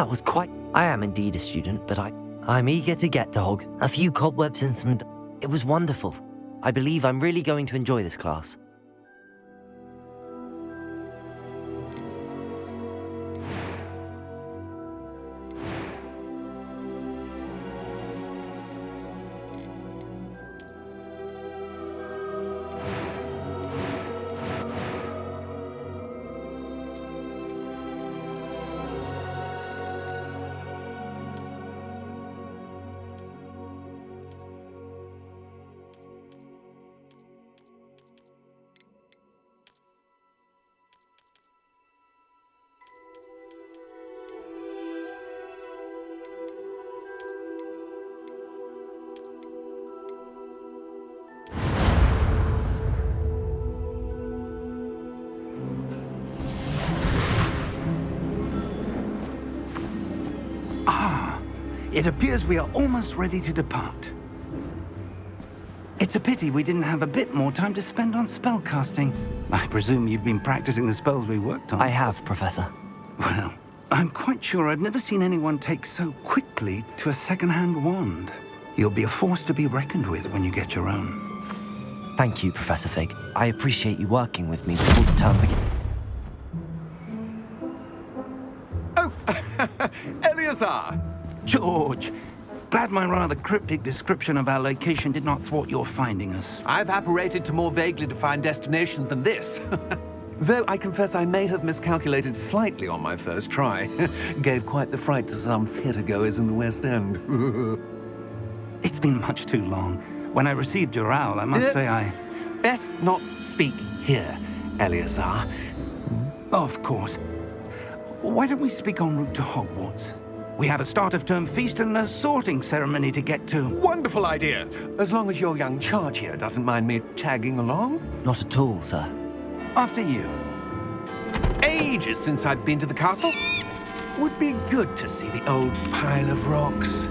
That was quite... I am indeed a student, but I'm eager to get to Hogs. A few cobwebs and some... It was wonderful. I believe I'm really going to enjoy this class. It appears we are almost ready to depart. It's a pity we didn't have a bit more time to spend on spellcasting. I presume you've been practicing the spells we worked on. I have, Professor. Well, I'm quite sure I've never seen anyone take so quickly to a second-hand wand. You'll be a force to be reckoned with when you get your own. Thank you, Professor Fig. I appreciate you working with me before the term begins. Oh, Eleazar! George! Glad my rather cryptic description of our location did not thwart your finding us. I've apparated to more vaguely defined destinations than this. Though I confess I may have miscalculated slightly on my first try. Gave quite the fright to some theatre-goers in the West End. It's been much too long. When I received your owl, I must say I... Best not speak here, Eleazar. Of course. Why don't we speak en route to Hogwarts? We have a start-of-term feast and a sorting ceremony to get to. Wonderful idea! As long as your young charge here doesn't mind me tagging along. Not at all, sir. After you. Ages since I've been to the castle. Would be good to see the old pile of rocks.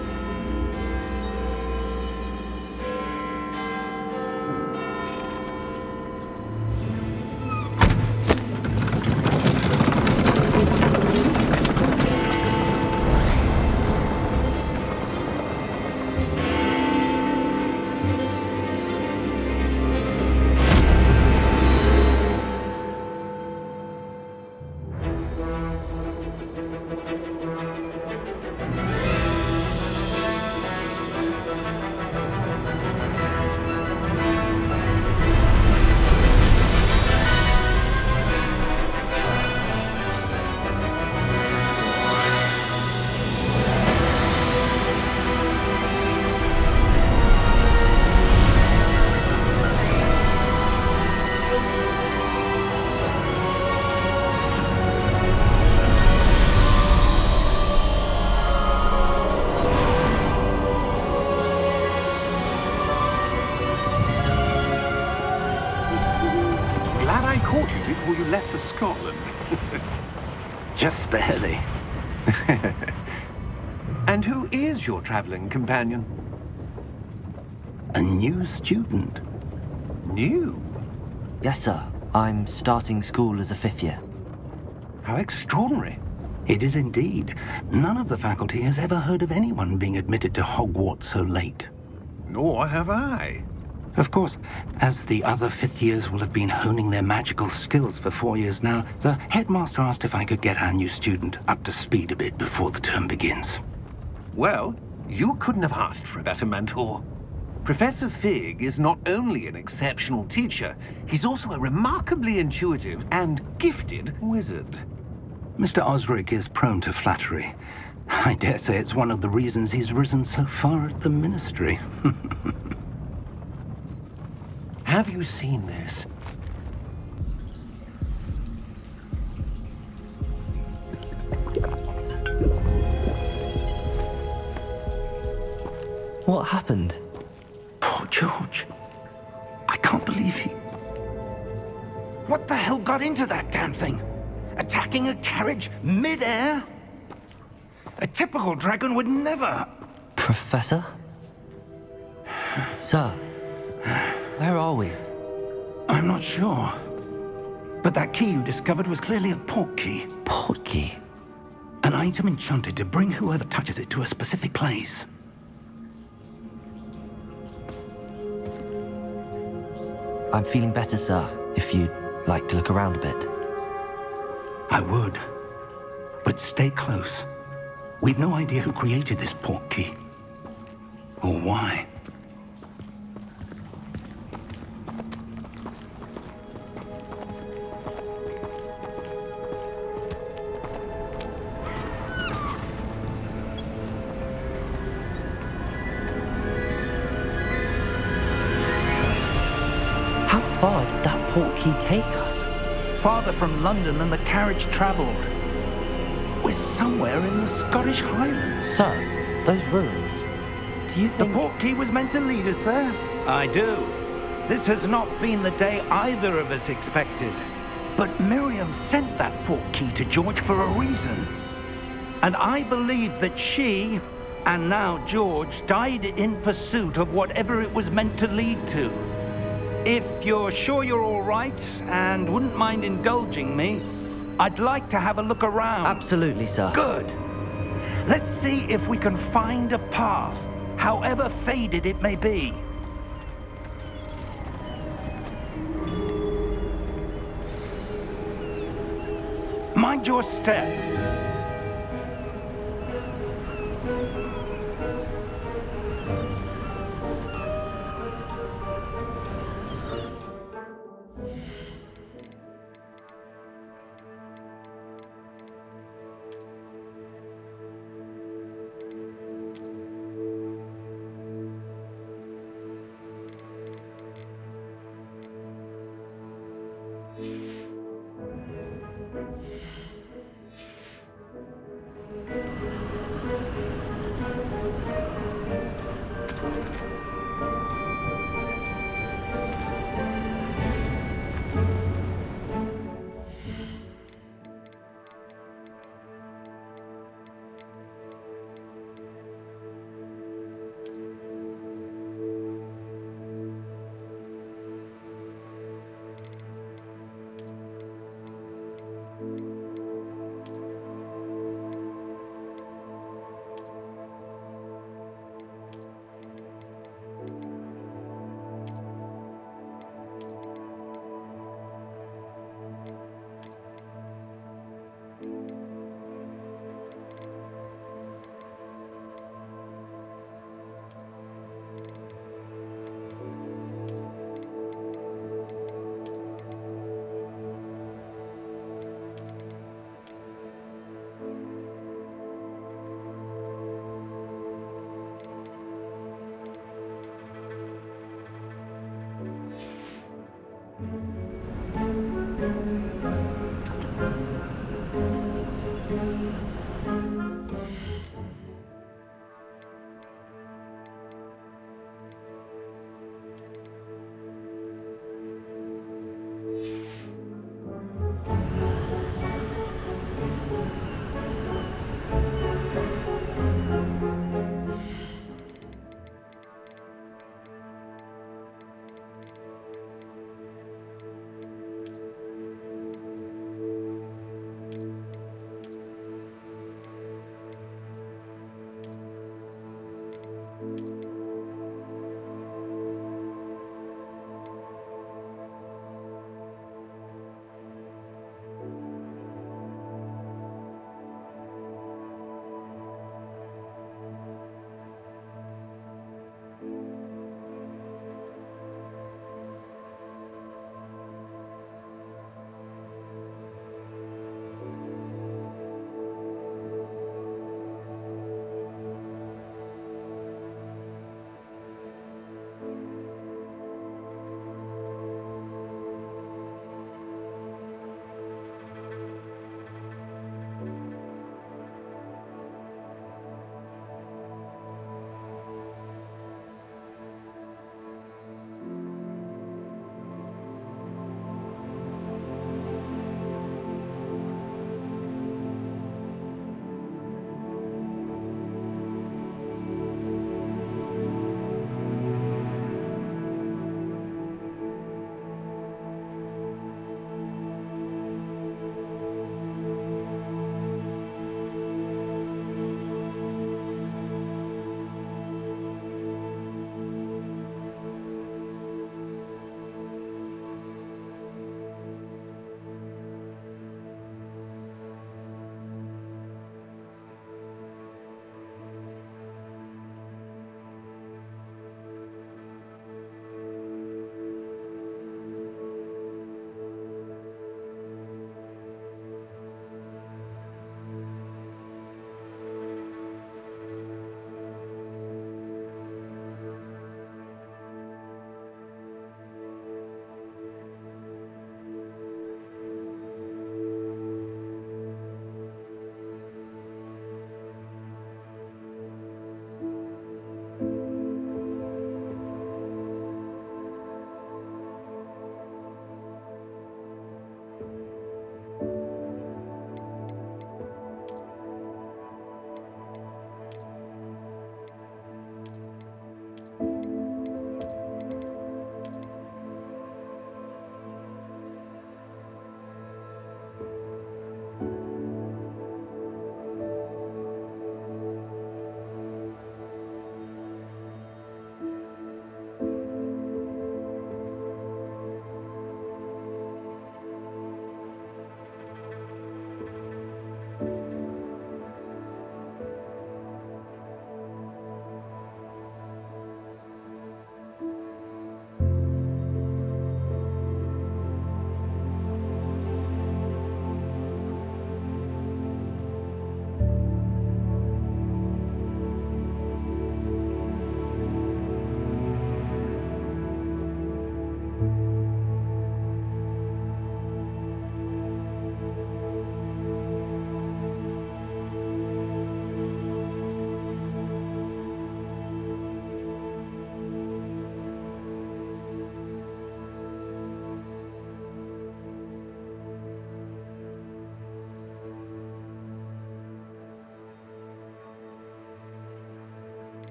Glad I caught you before you left for Scotland. Just barely. And who is your traveling companion? A new student. New? Yes, sir. I'm starting school as a 5th year. How extraordinary. It is indeed. None of the faculty has ever heard of anyone being admitted to Hogwarts so late. Nor have I. Of course, as the other 5th years will have been honing their magical skills for 4 years now, the headmaster asked if I could get our new student up to speed a bit before the term begins. Well, you couldn't have asked for a better mentor. Professor Fig is not only an exceptional teacher, he's also a remarkably intuitive and gifted wizard. Mr. Osric is prone to flattery. I dare say it's one of the reasons he's risen so far at the ministry. Have you seen this? What happened? Poor George. I can't believe he... What the hell got into that damn thing? Attacking a carriage mid-air? A typical dragon would never... Professor? Sir, where are we? I'm not sure. But that key you discovered was clearly a port key. Port key? An item enchanted to bring whoever touches it to a specific place. I'm feeling better, sir, if you'd like to look around a bit. I would. But stay close. We've no idea who created this port key. Or why. How far did that port key take us? Farther from London than the carriage travelled. We're somewhere in the Scottish Highlands. Sir, those ruins. Do you The think... port key was meant to lead us there? I do. This has not been the day either of us expected. But Miriam sent that port key to George for a reason. And I believe that she, and now George, died in pursuit of whatever it was meant to lead to. If you're sure you're all right and wouldn't mind indulging me, I'd like to have a look around. Absolutely, sir. Good. Let's see if we can find a path, however faded it may be. Mind your step.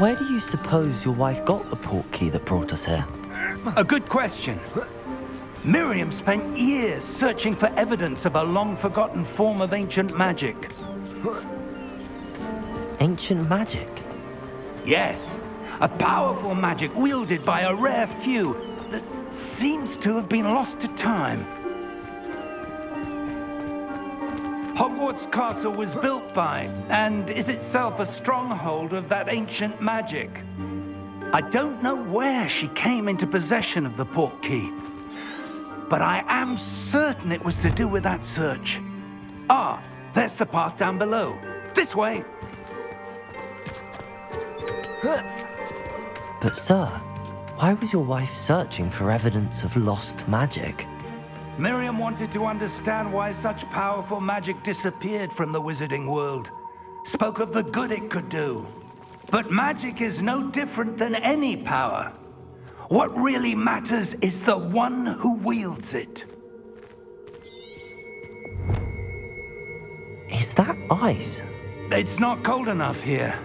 Where do you suppose your wife got the port key that brought us here? A good question. Miriam spent years searching for evidence of a long-forgotten form of ancient magic. Ancient magic? Yes, a powerful magic wielded by a rare few that seems to have been lost to time. Hogwarts Castle was built by, and is itself a stronghold of that ancient magic. I don't know where she came into possession of the port key, but I am certain it was to do with that search. Ah, there's the path down below. This way. But sir, why was your wife searching for evidence of lost magic? Miriam wanted to understand why such powerful magic disappeared from the wizarding world. Spoke of the good it could do. But magic is no different than any power. What really matters is the one who wields it. Is that ice? It's not cold enough here.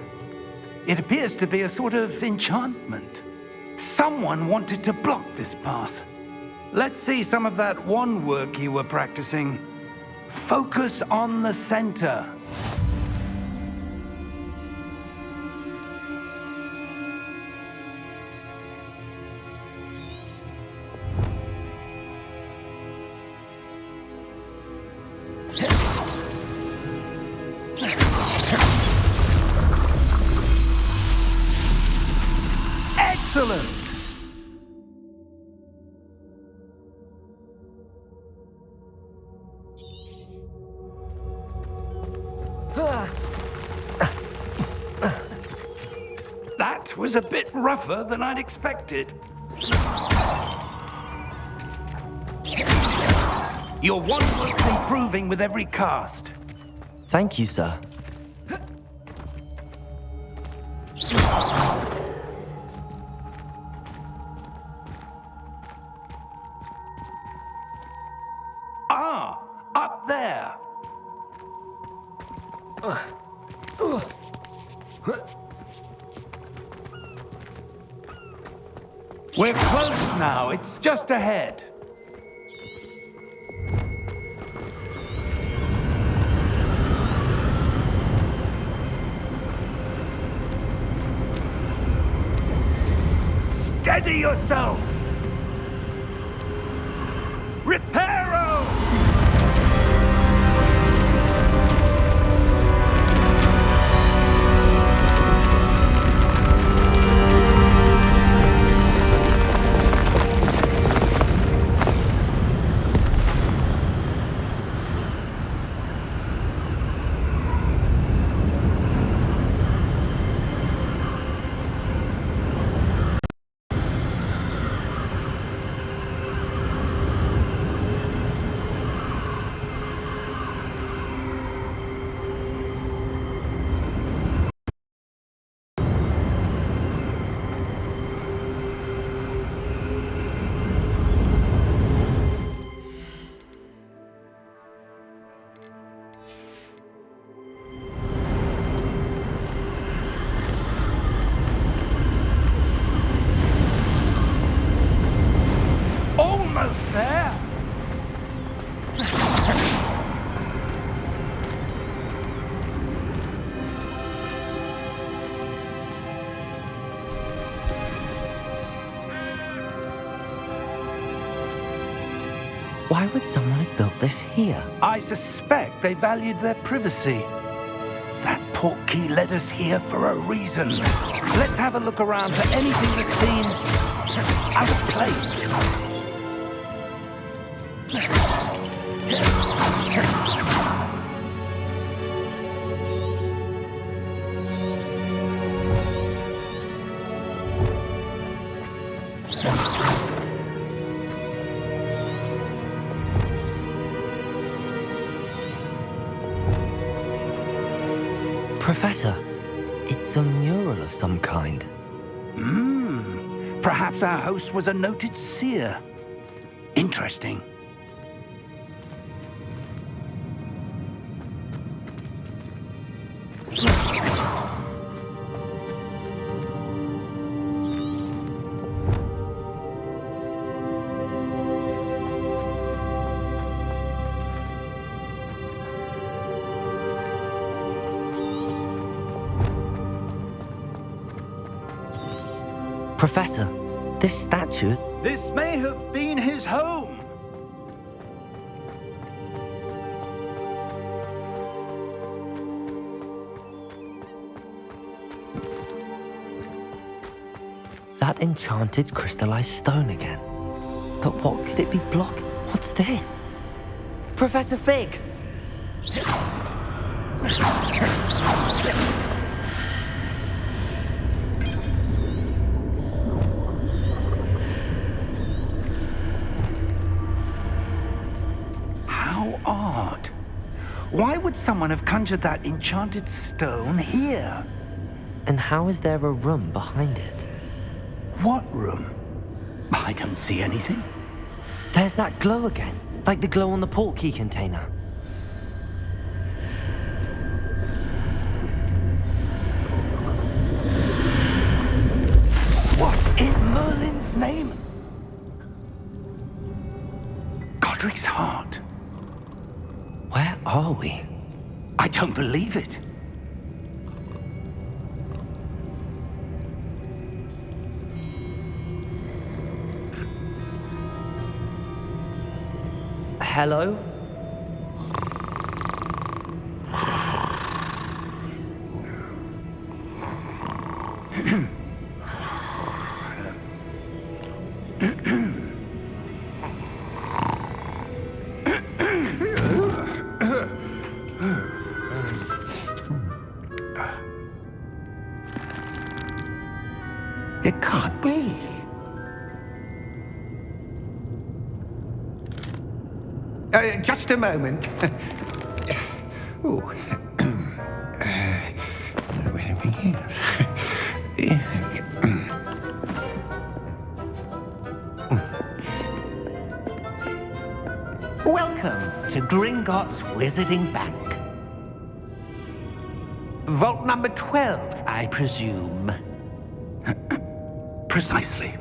It appears to be a sort of enchantment. Someone wanted to block this path. Let's see some of that wand work you were practicing. Focus on the center. Excellent! That was a bit rougher than I'd expected. Your wand work's improving with every cast. Thank you, sir. Ah, up there. We're close now. It's just ahead. Steady yourself! Reparo! Almost there! Why would someone have built this here? I suspect they valued their privacy. That port key led us here for a reason. Let's have a look around for anything that seems out of place. Professor, it's a mural of some kind. Perhaps our host was a noted seer. Interesting. Professor, this statue... This may have been his home. That enchanted crystallized stone again. But what could it be blocking? What's this? Professor Fig! How odd. Why would someone have conjured that enchanted stone here? And how is there a room behind it? What room? I don't see anything. There's that glow again, like the glow on the portkey container. What in Merlin's name? Godric's heart. Where are we? I don't believe it. Hello? It can't be. Just a moment. Oh. Where are we here? Welcome to Gringotts Wizarding Bank. Vault number 12, I presume. Precisely.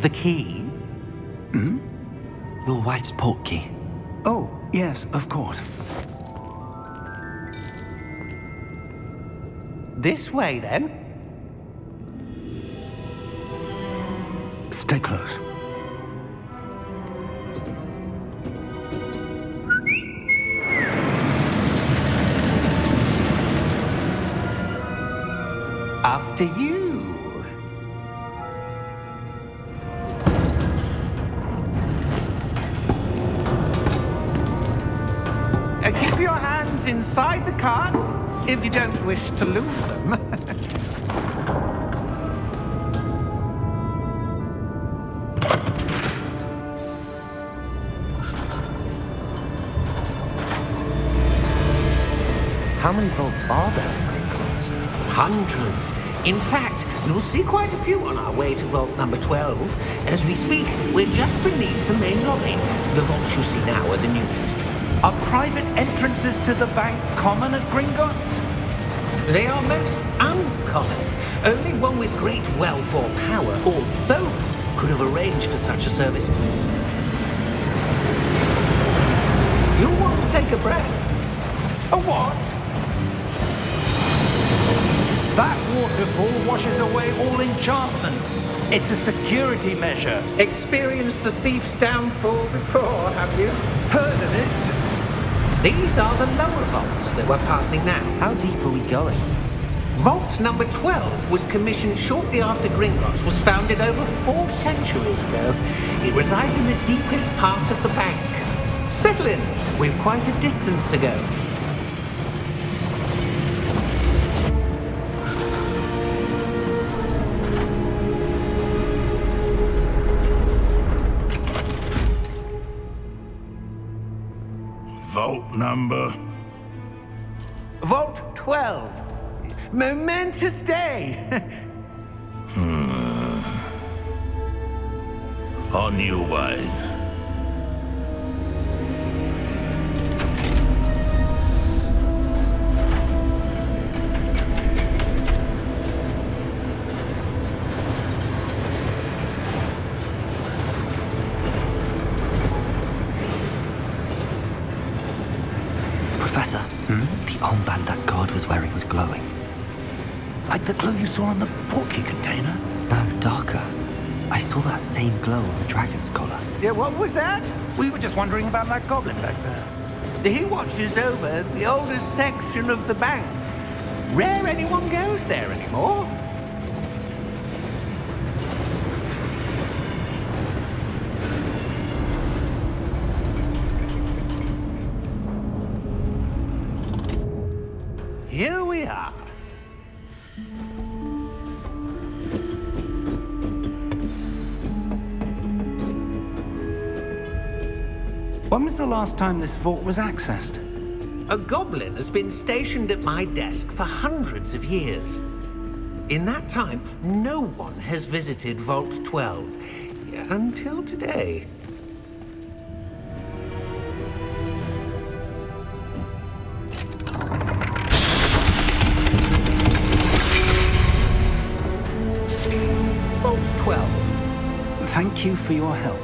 The key? Hmm? Your wife's portkey. Oh, yes, of course. This way, then. Stay close. After you. Keep your hands inside the cart if you don't wish to lose them. How many vaults are there in Gringotts? Hundreds. In fact, you'll see quite a few on our way to vault number 12. As we speak, we're just beneath the main lobby. The vaults you see now are the newest. Are private entrances to the bank common at Gringotts? They are most uncommon. Only one with great wealth or power, or both, could have arranged for such a service. You'll want to take a breath. A what? That waterfall washes away all enchantments. It's a security measure. Experienced the thief's downfall before, have you? Heard of it? These are the lower vaults that we're passing now. How deep are we going? Vault number 12 was commissioned shortly after Gringotts was founded over 4 centuries ago. It resides in the deepest part of the bank. Settle in. We've quite a distance to go. Vault number? Vault 12. Momentous day. On your way. Professor, the armband that guard was wearing was glowing. Like the glow you saw on the portkey container? No, darker. I saw that same glow on the dragon's collar. Yeah, what was that? We were just wondering about that goblin back there. He watches over the oldest section of the bank. Rare anyone goes there anymore. Here we are. When was the last time this vault was accessed? A goblin has been stationed at my desk for hundreds of years. In that time, no one has visited Vault 12 until today. Vault 12. Thank you for your help.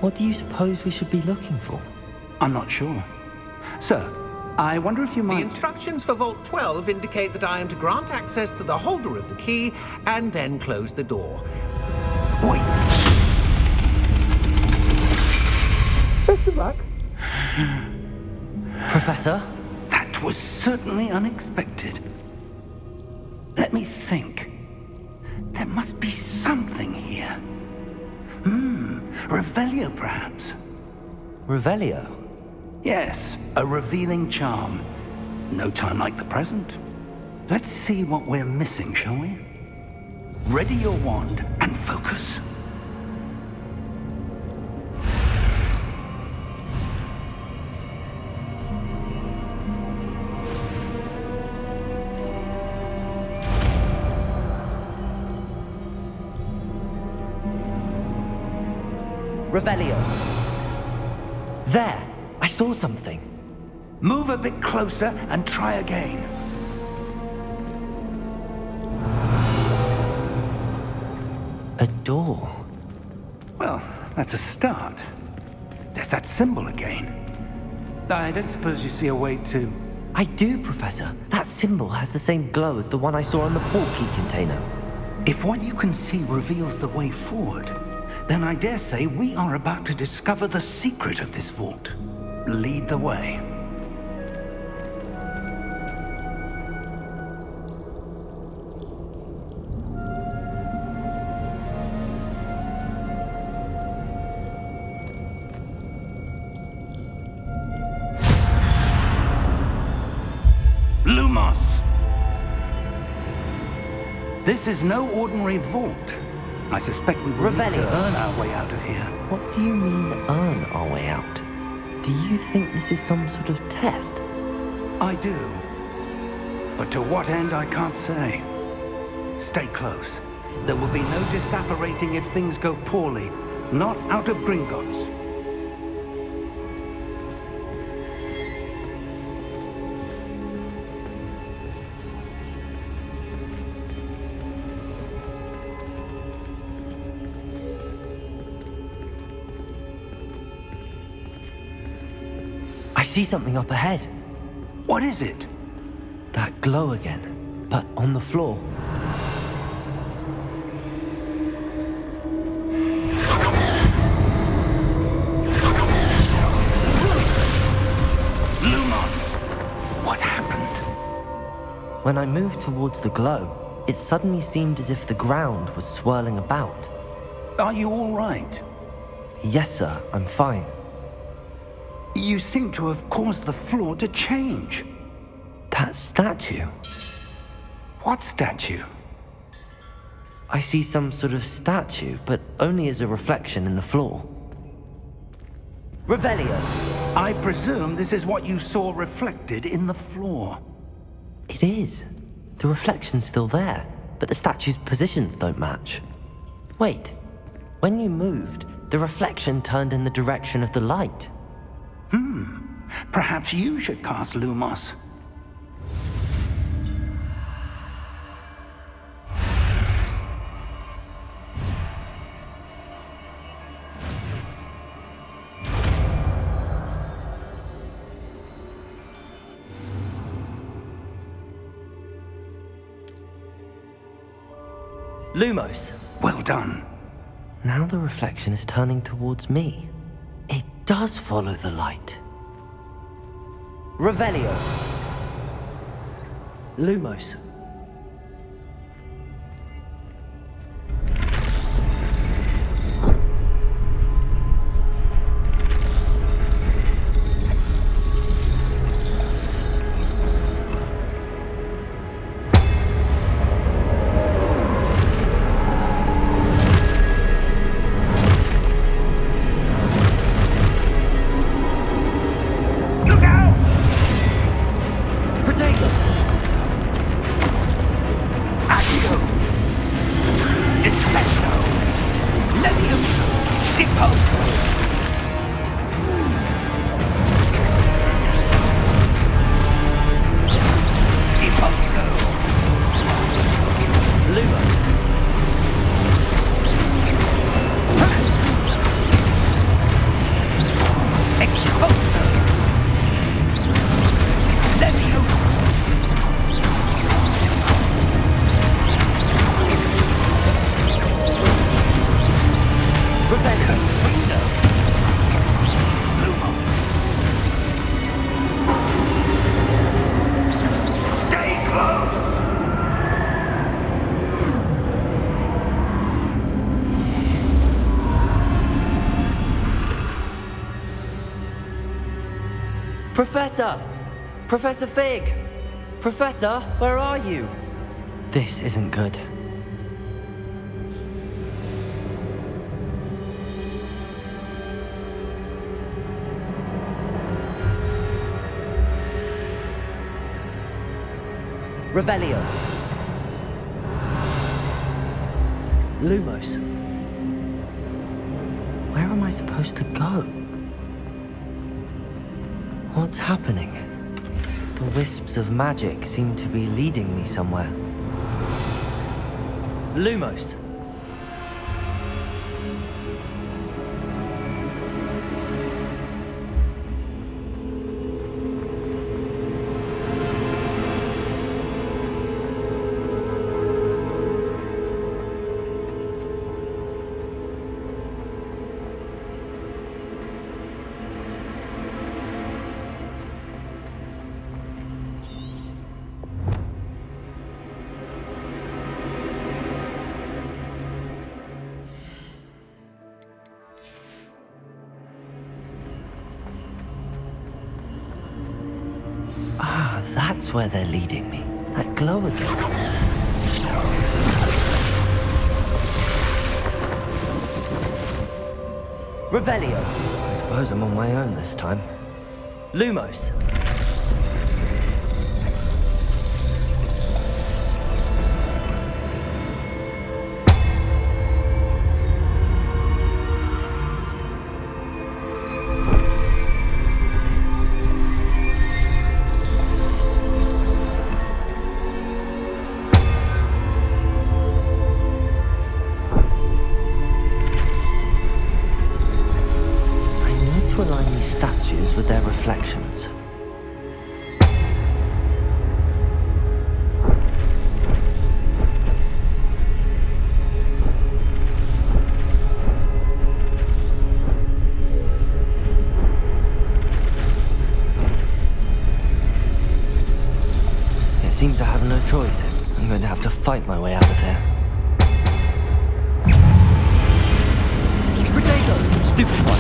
What do you suppose we should be looking for? I'm not sure. Sir, I wonder if you The might... instructions for Vault 12 indicate that I am to grant access to the holder of the key and then close the door. Wait! Best of luck. Professor? That was certainly unexpected. Let me think. There must be something here. Revelio, perhaps? Revelio? Yes, a revealing charm. No time like the present. Let's see what we're missing, shall we? Ready your wand and focus. Revelio. There! I saw something. Move a bit closer and try again. A door. Well, that's a start. There's that symbol again. I don't suppose you see a way to... I do, Professor. That symbol has the same glow as the one I saw on the portkey container. If what you can see reveals the way forward, then I dare say we are about to discover the secret of this vault. Lead the way. Lumos! This is no ordinary vault. I suspect we will need Revelio. to earn our way out of here. What do you mean, earn our way out? Do you think this is some sort of test? I do. But to what end, I can't say. Stay close. There will be no disapparating if things go poorly. Not out of Gringotts. I see something up ahead. What is it? That glow again, but on the floor. Lumos! What happened? When I moved towards the glow, it suddenly seemed as if the ground was swirling about. Are you all right? Yes, sir, I'm fine. You seem to have caused the floor to change. That statue. What statue? I see some sort of statue, but only as a reflection in the floor. Revelio! I presume this is what you saw reflected in the floor. It is. The reflection's still there, but the statue's positions don't match. Wait. When you moved, the reflection turned in the direction of the light. Perhaps you should cast Lumos. Lumos. Well done. Now the reflection is turning towards me. It does follow the light. Revelio. Lumos. Professor! Professor Fig! Professor, where are you? This isn't good. Revelio. Lumos. Where am I supposed to go? What's happening? The wisps of magic seem to be leading me somewhere. Lumos. Ah, that's where they're leading me. That glow again. Revelio. I suppose I'm on my own this time. Lumos. To align these statues with their reflections. It seems I have no choice. I'm going to have to fight my way out of here. Potato! Stupid one!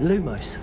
Lumos.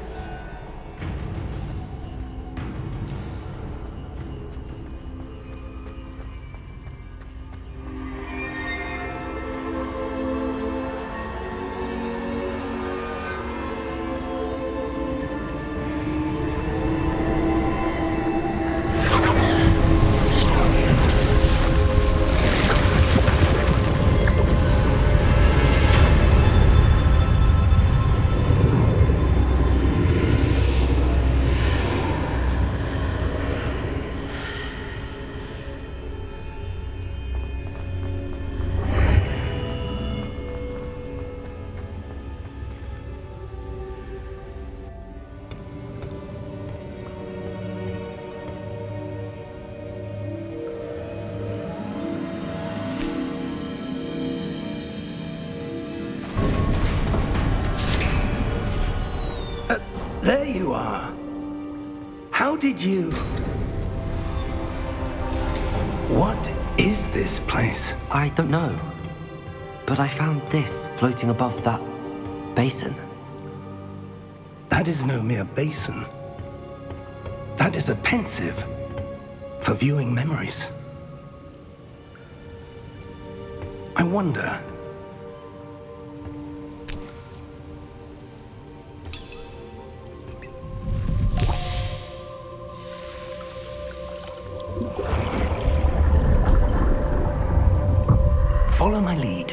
There you are. How did you... What is this place? I don't know. But I found this floating above that basin. That is no mere basin. That is a pensive for viewing memories. I wonder... Follow my lead.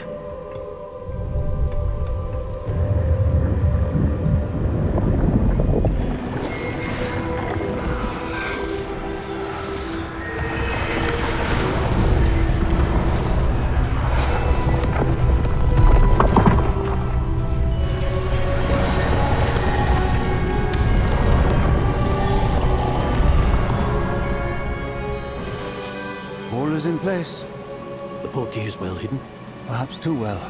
All is in place. The portkey is well hidden. Perhaps too well.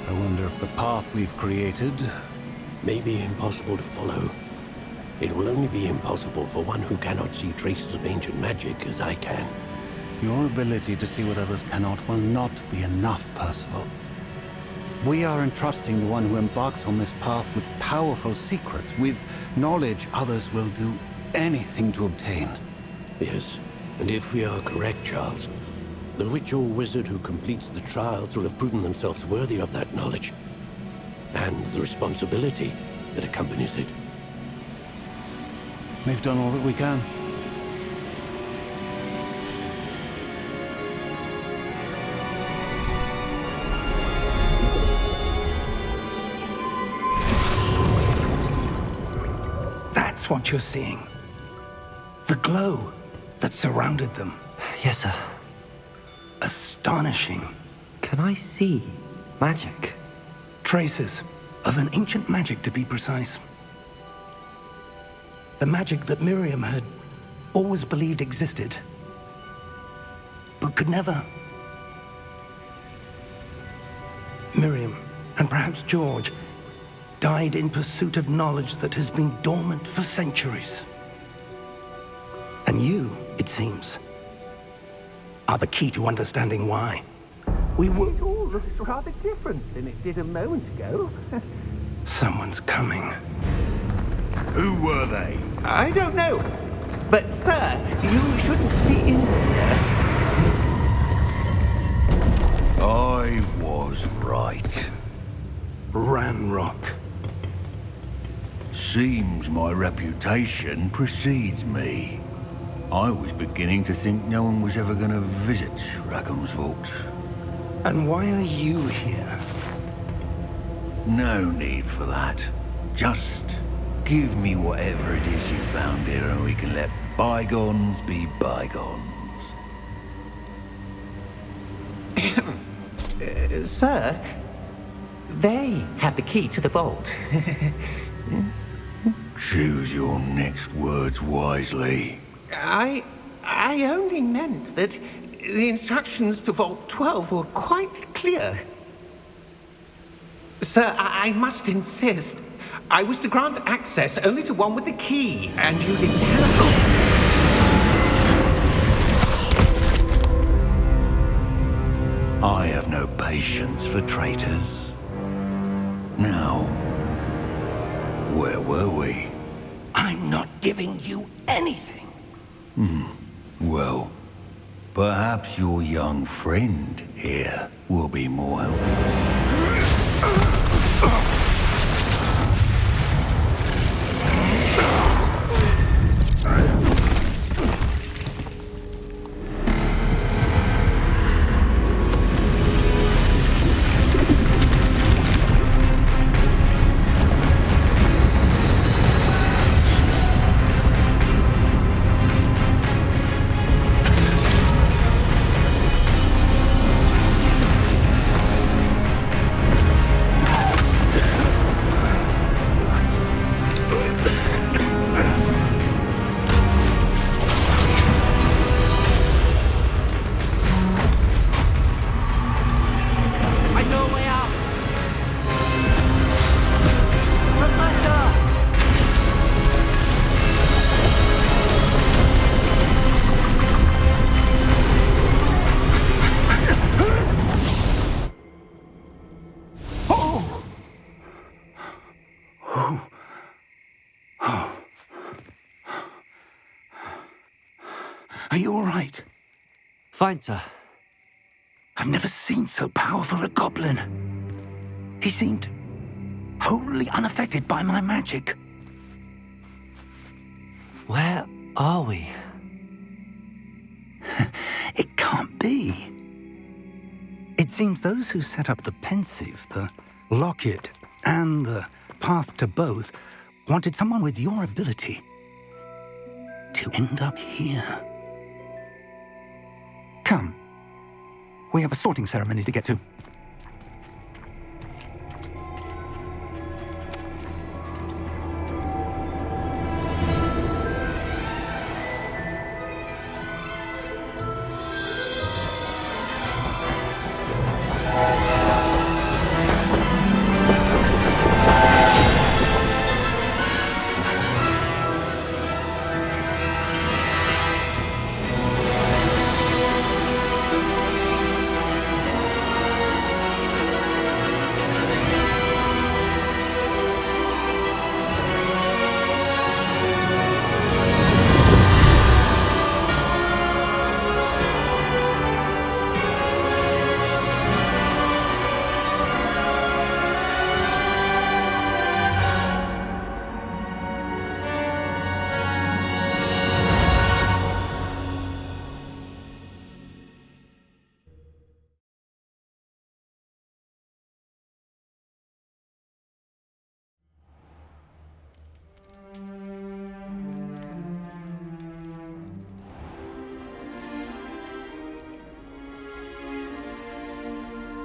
I wonder if the path we've created... May be impossible to follow. It will only be impossible for one who cannot see traces of ancient magic as I can. Your ability to see what others cannot will not be enough, Percival. We are entrusting the one who embarks on this path with powerful secrets, with knowledge others will do anything to obtain. Yes, and if we are correct, Charles, the witch or wizard who completes the trials will have proven themselves worthy of that knowledge, and the responsibility that accompanies it. We've done all that we can. That's what you're seeing. The glow that surrounded them. Yes, sir. Astonishing. Can I see magic? Traces of an ancient magic, to be precise. The magic that Miriam had always believed existed, but could never. Miriam, and perhaps George, died in pursuit of knowledge that has been dormant for centuries. And you, it seems, are the key to understanding why. We will... It all looks rather different than it did a moment ago. Someone's coming. Who were they? I don't know. But, sir, you shouldn't be in here. I was right. Ranrock. Seems my reputation precedes me. I was beginning to think no one was ever going to visit Rackham's vault. And why are you here? No need for that. Just give me whatever it is you found here and we can let bygones be bygones. Sir, they have the key to the vault. Choose your next words wisely. I only meant that the instructions to Vault 12 were quite clear. Sir, I must insist. I was to grant access only to one with the key, and you didn't have... I have no patience for traitors. Now, Where were we? I'm not giving you anything. Well, perhaps your young friend here will be more helpful. I know a way out. Professor! Oh! Are you all right? Fine, sir. I've never seen so powerful a goblin. He seemed wholly unaffected by my magic. Where are we? It can't be. It seems those who set up the pensive, the locket, and the path to both wanted someone with your ability to end up here. Come. We have a sorting ceremony to get to.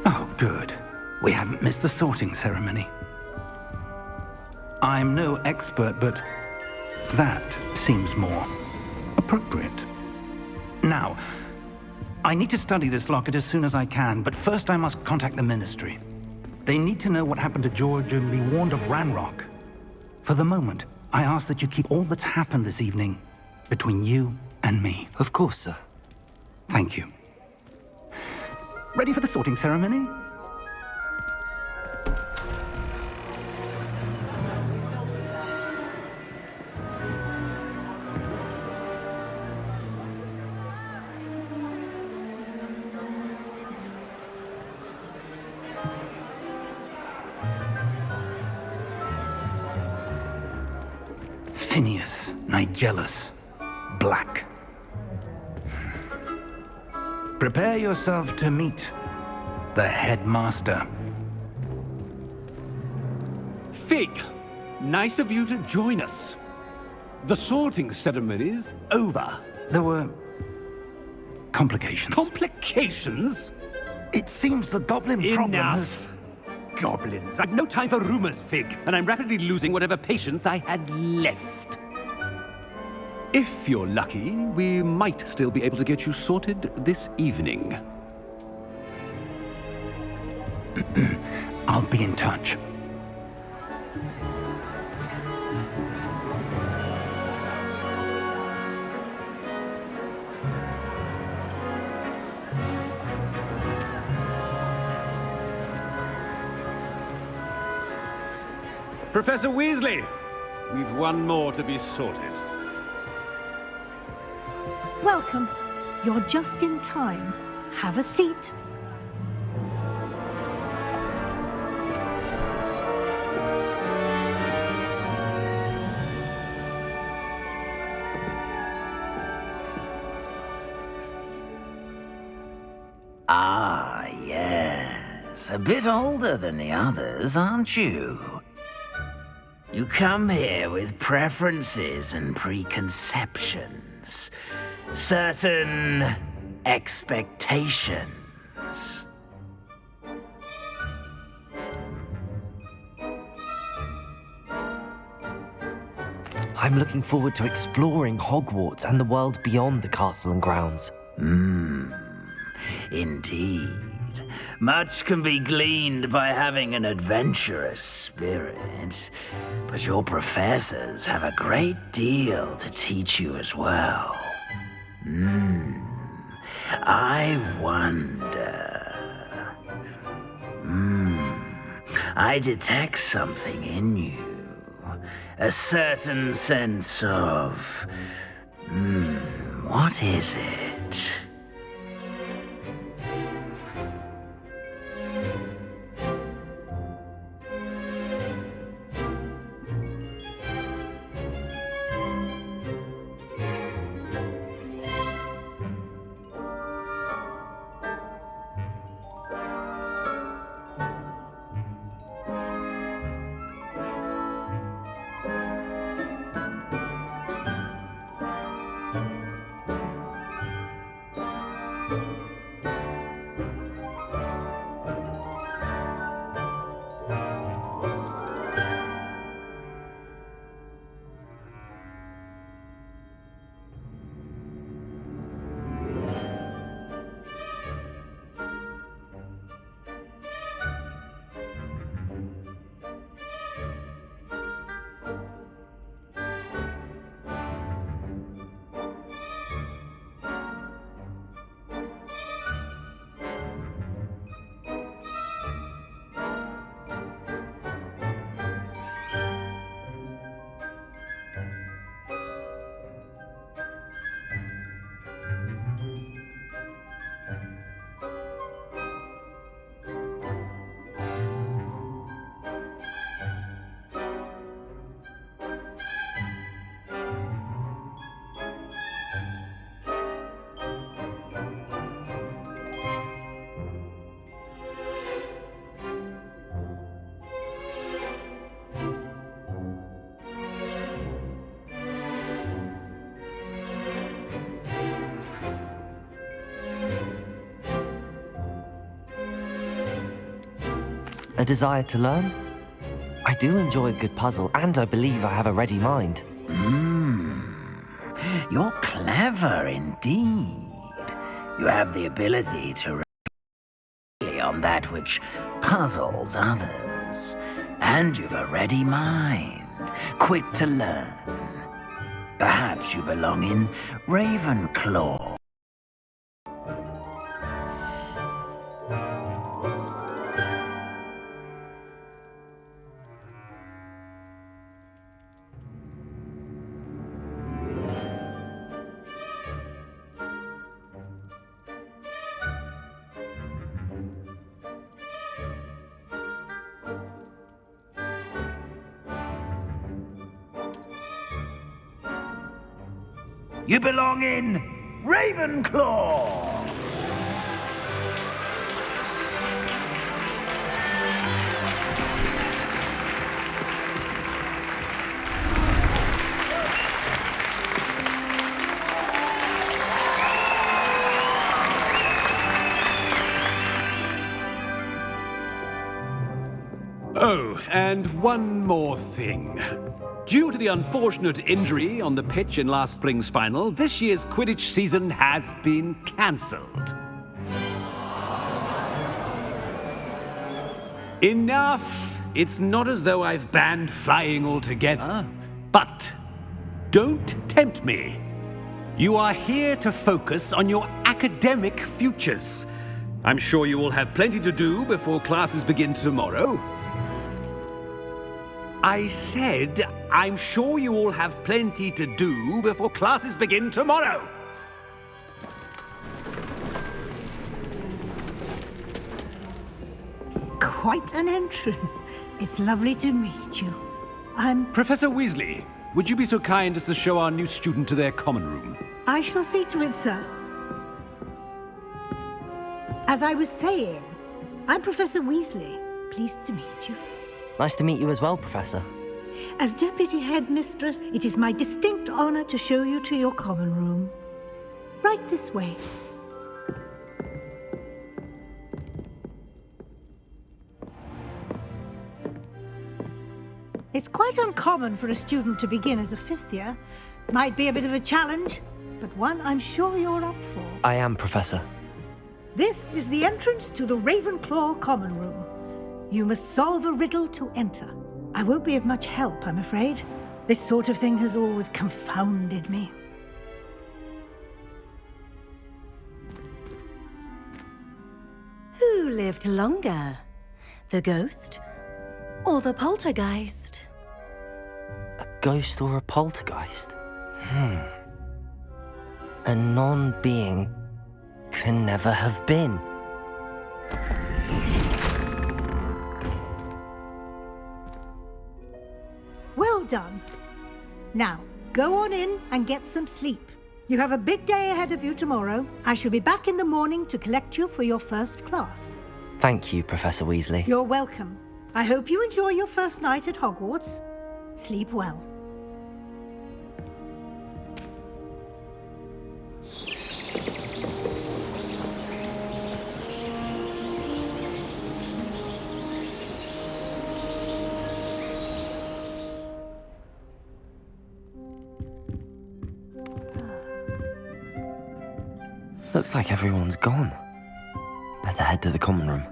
Oh, good. We haven't missed the sorting ceremony. I'm no expert, but that seems more appropriate. Now, I need to study this locket as soon as I can, but first I must contact the Ministry. They need to know what happened to George and be warned of Ranrock. For the moment, I ask that you keep all that's happened this evening between you and me. Of course, sir. Thank you. Ready for the sorting ceremony? Phineas, Nigellus, Black. Prepare yourself to meet the headmaster. Fig, nice of you to join us. The sorting ceremony's over. There were complications. Complications? It seems the goblin problem has... Enough. Goblins. I've no time for rumors, Fig, and I'm rapidly losing whatever patience I had left. If you're lucky, we might still be able to get you sorted this evening. I'll be in touch. Professor Weasley, we've one more to be sorted. Welcome. You're just in time. Have a seat. Ah, yes. A bit older than the others, aren't you? You come here with preferences and preconceptions. Certain expectations. I'm looking forward to exploring Hogwarts and the world beyond the castle and grounds. Indeed. Much can be gleaned by having an adventurous spirit, but your professors have a great deal to teach you as well. I wonder... I detect something in you. A certain sense of... what is it? A desire to learn? I do enjoy a good puzzle, and I believe I have a ready mind. You're clever indeed. You have the ability to rely on that which puzzles others. And you've a ready mind, quick to learn. Perhaps you belong in Ravenclaw. You belong in Ravenclaw! Oh, and one more thing. Due to the unfortunate injury on the pitch in last spring's final, this year's Quidditch season has been cancelled. Enough! It's not as though I've banned flying altogether, but don't tempt me. You are here to focus on your academic futures. I'm sure you will have plenty to do before classes begin tomorrow. I said, I'm sure you all have plenty to do before classes begin tomorrow. Quite an entrance. It's lovely to meet you. I'm... Professor Weasley, would you be so kind as to show our new student to their common room? I shall see to it, sir. As I was saying, I'm Professor Weasley. Pleased to meet you. Nice to meet you as well, Professor. As Deputy Headmistress, it is my distinct honor to show you to your common room. Right this way. It's quite uncommon for a student to begin as a fifth year. Might be a bit of a challenge, but one I'm sure you're up for. I am, Professor. This is the entrance to the Ravenclaw common room. You must solve a riddle to enter. I won't be of much help, I'm afraid. This sort of thing has always confounded me. Who lived longer? The ghost or the poltergeist? A ghost or a poltergeist? A non-being can never have been. Well done. Now, go on in and get some sleep. You have a big day ahead of you tomorrow. I shall be back in the morning to collect you for your first class. Thank you, Professor Weasley. You're welcome. I hope you enjoy your first night at Hogwarts. Sleep well. Looks like everyone's gone. Better head to the common room.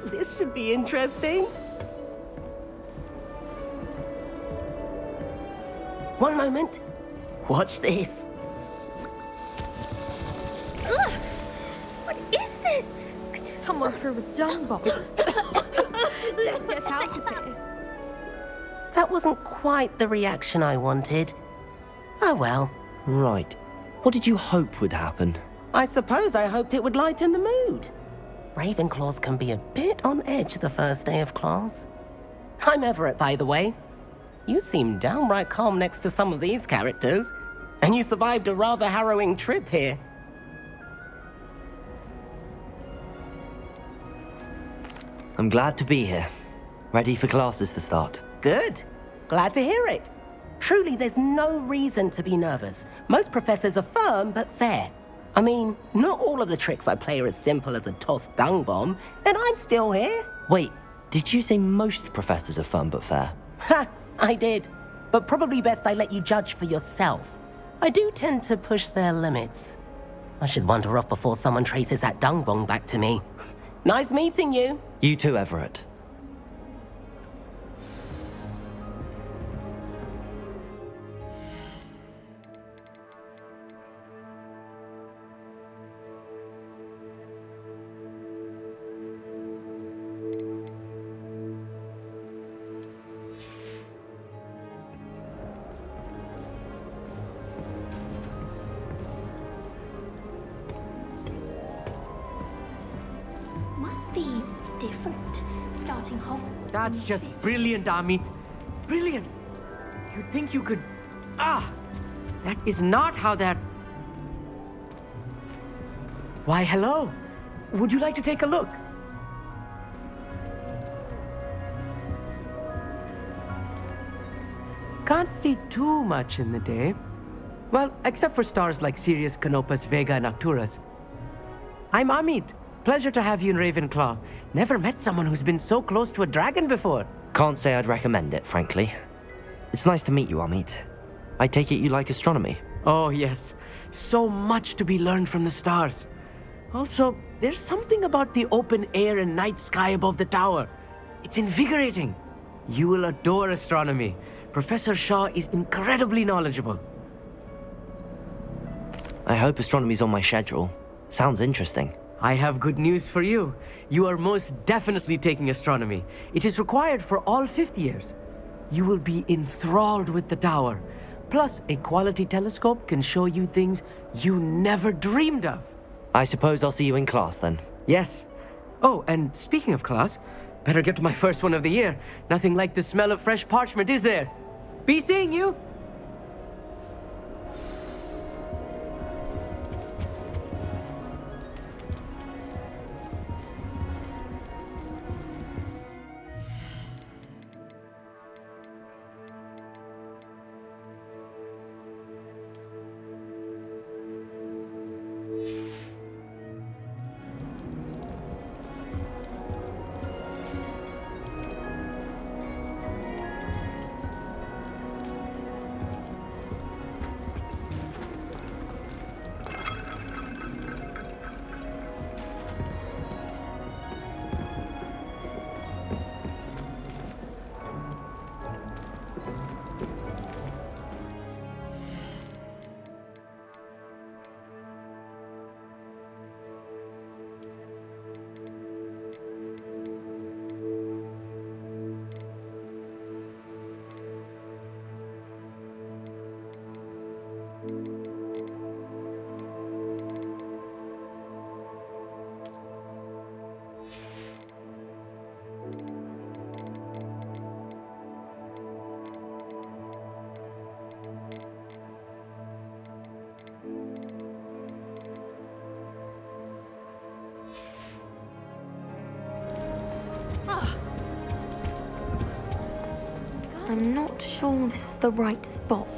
This should be interesting. One moment. Watch this. Ugh! What is this? Someone threw a dung bomb. Let's get out of here. That wasn't quite the reaction I wanted. Oh well. Right. What did you hope would happen? I suppose I hoped it would lighten the mood. Ravenclaws can be a bit on edge the first day of class. I'm Everett, by the way. You seem downright calm next to some of these characters, and you survived a rather harrowing trip here. I'm glad to be here. Ready for classes to start. Good. Glad to hear it. Truly, there's no reason to be nervous. Most professors are firm but fair. I mean, not all of the tricks I play are as simple as a tossed dung bomb, and I'm still here. Wait, did you say most professors are fun but fair? Ha! I did. But probably best I let you judge for yourself. I do tend to push their limits. I should wander off before someone traces that dung bomb back to me. Nice meeting you. You too, Everett. Must be different, starting Hogwarts. That's just brilliant, Amit. Brilliant. You'd think you could... that is not how that... Why, hello. Would you like to take a look? Can't see too much in the day. Well, except for stars like Sirius, Canopus, Vega, and Arcturus. I'm Amit. Pleasure to have you in Ravenclaw. Never met someone who's been so close to a dragon before. Can't say I'd recommend it, frankly. It's nice to meet you, Amit. I take it you like astronomy? Oh, yes. So much to be learned from the stars. Also, there's something about the open air and night sky above the tower. It's invigorating. You will adore astronomy. Professor Shaw is incredibly knowledgeable. I hope astronomy's on my schedule. Sounds interesting. I have good news for you. You are most definitely taking astronomy. It is required for all 5th years. You will be enthralled with the tower. Plus, a quality telescope can show you things you never dreamed of. I suppose I'll see you in class then. Yes. Oh, and speaking of class, better get to my first one of the year. Nothing like the smell of fresh parchment, is there? Be seeing you! I'm not sure this is the right spot.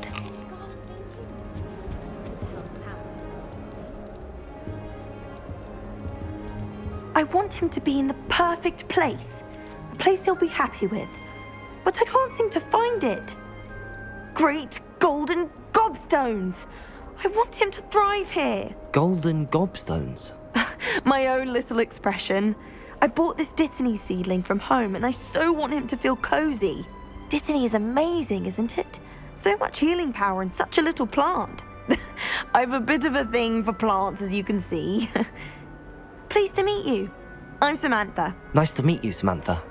I want him to be in the perfect place. A place he'll be happy with. But I can't seem to find it. Great golden gobstones! I want him to thrive here. Golden gobstones? My own little expression. I bought this Dittany seedling from home and I so want him to feel cozy. Dittany is amazing, isn't it? So much healing power in such a little plant. I've a bit of a thing for plants, as you can see. Pleased to meet you. I'm Samantha. Nice to meet you, Samantha.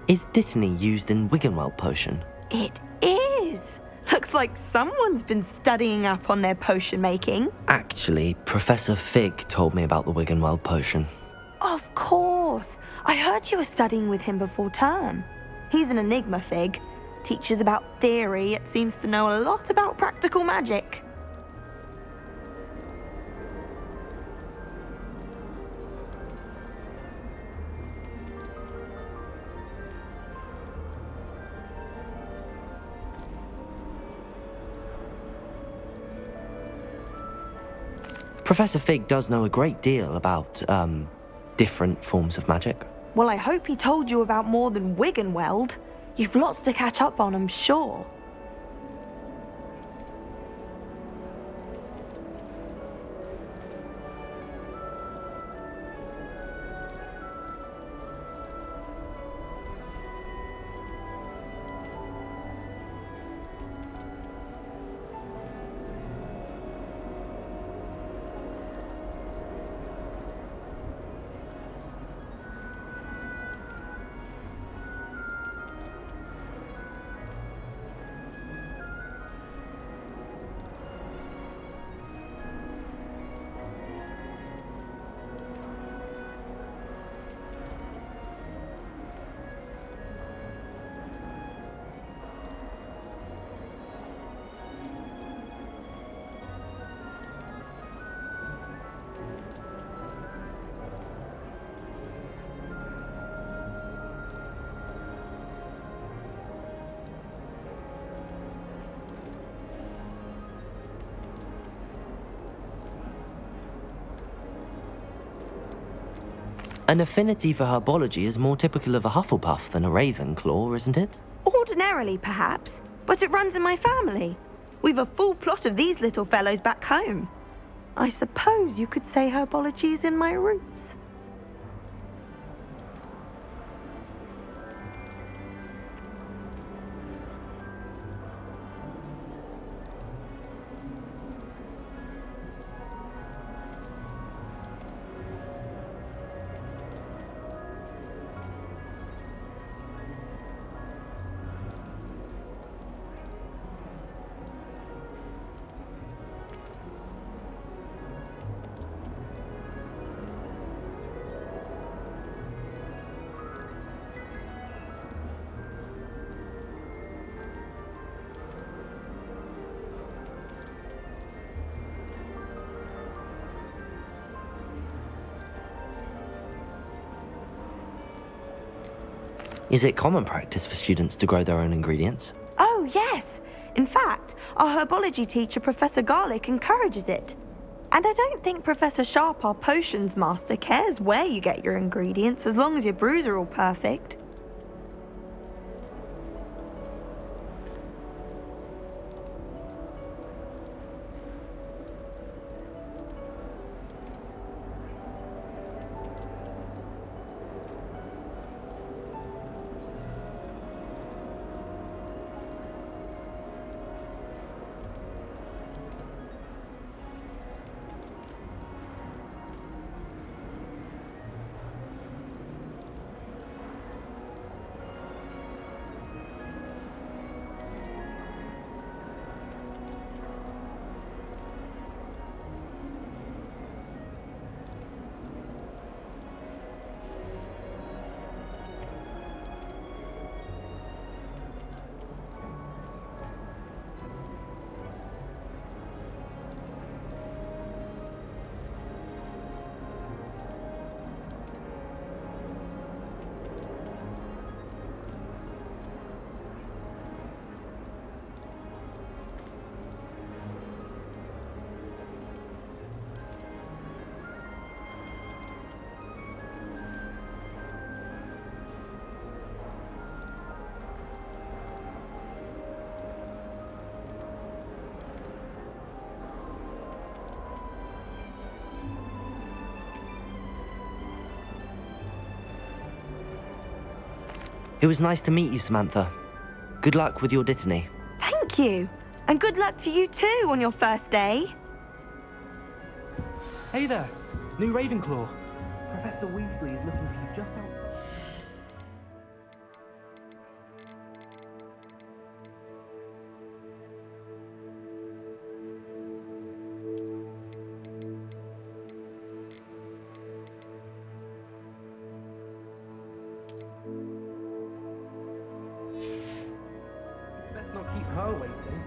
Is Dittany used in Wiggenweld potion? It is. Looks like someone's been studying up on their potion making. Actually, Professor Fig told me about the Wiggenweld potion. Of course. I heard you were studying with him before term. He's an enigma, Fig. Teaches about theory, yet seems to know a lot about practical magic. Professor Fig does know a great deal about, different forms of magic. Well, I hope he told you about more than Wiggenweld. You've lots to catch up on, I'm sure. An affinity for herbology is more typical of a Hufflepuff than a Ravenclaw, isn't it? Ordinarily, perhaps, but it runs in my family. We've a full plot of these little fellows back home. I suppose you could say herbology is in my roots. Is it common practice for students to grow their own ingredients? Oh, yes. In fact, our herbology teacher, Professor Garlick, encourages it. And I don't think Professor Sharp, our potions master, cares where you get your ingredients as long as your brews are all perfect. It was nice to meet you, Samantha. Good luck with your Dittany. Thank you. And good luck to you too on your first day. Hey there, new Ravenclaw. Professor Weasley is looking for you just out. Let's not keep her waiting.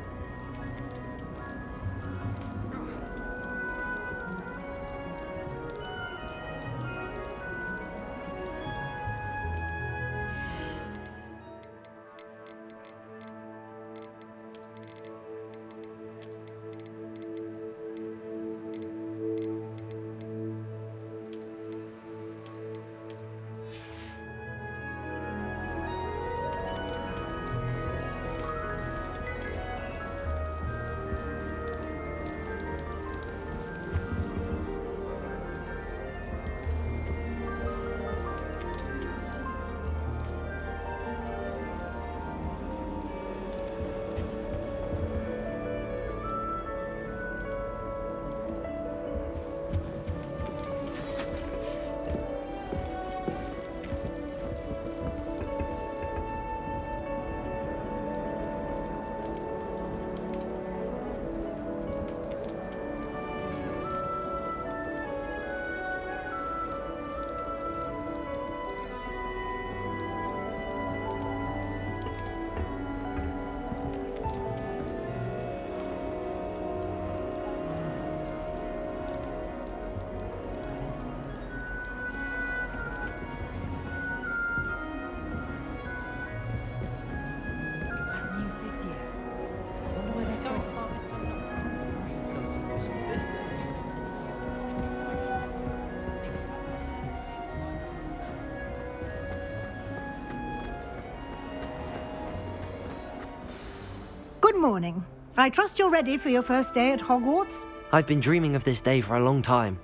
Good morning. I trust you're ready for your first day at Hogwarts? I've been dreaming of this day for a long time.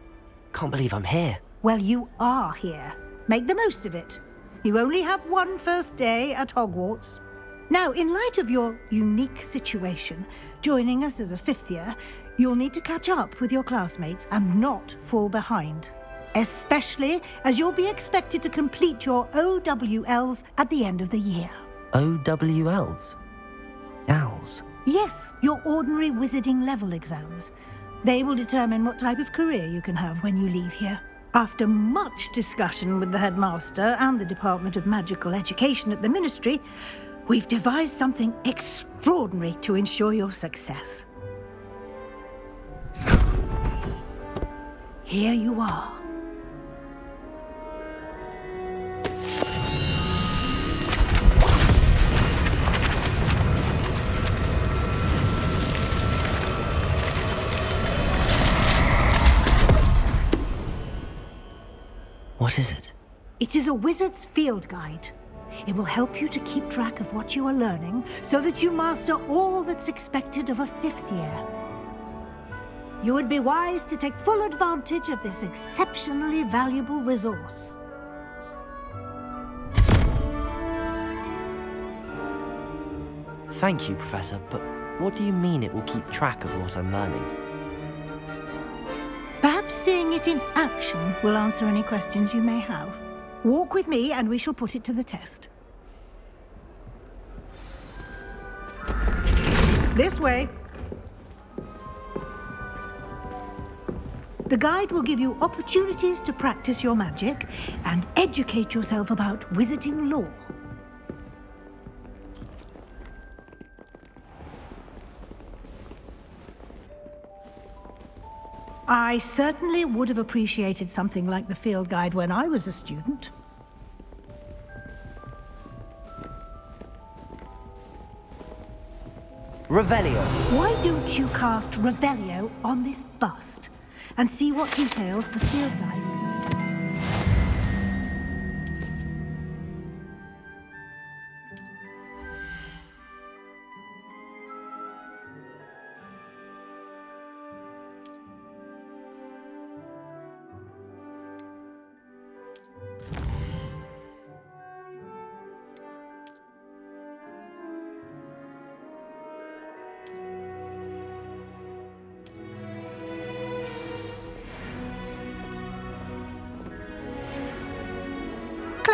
Can't believe I'm here. Well, you are here. Make the most of it. You only have one first day at Hogwarts. Now, in light of your unique situation, joining us as a fifth year, you'll need to catch up with your classmates and not fall behind. Especially as you'll be expected to complete your OWLs at the end of the year. OWLs? Owls? Yes, your ordinary wizarding level exams. They will determine what type of career you can have when you leave here. After much discussion with the headmaster and the Department of Magical Education at the Ministry, we've devised something extraordinary to ensure your success. Here you are. What is it? It is a wizard's field guide. It will help you to keep track of what you are learning so that you master all that's expected of a fifth year. You would be wise to take full advantage of this exceptionally valuable resource. Thank you, Professor, but what do you mean it will keep track of what I'm learning? Perhaps seeing it in action will answer any questions you may have. Walk with me and we shall put it to the test. This way. The guide will give you opportunities to practice your magic and educate yourself about wizarding lore. I certainly would have appreciated something like the field guide when I was a student. Revelio. Why don't you cast Revelio on this bust and see what details the field guide...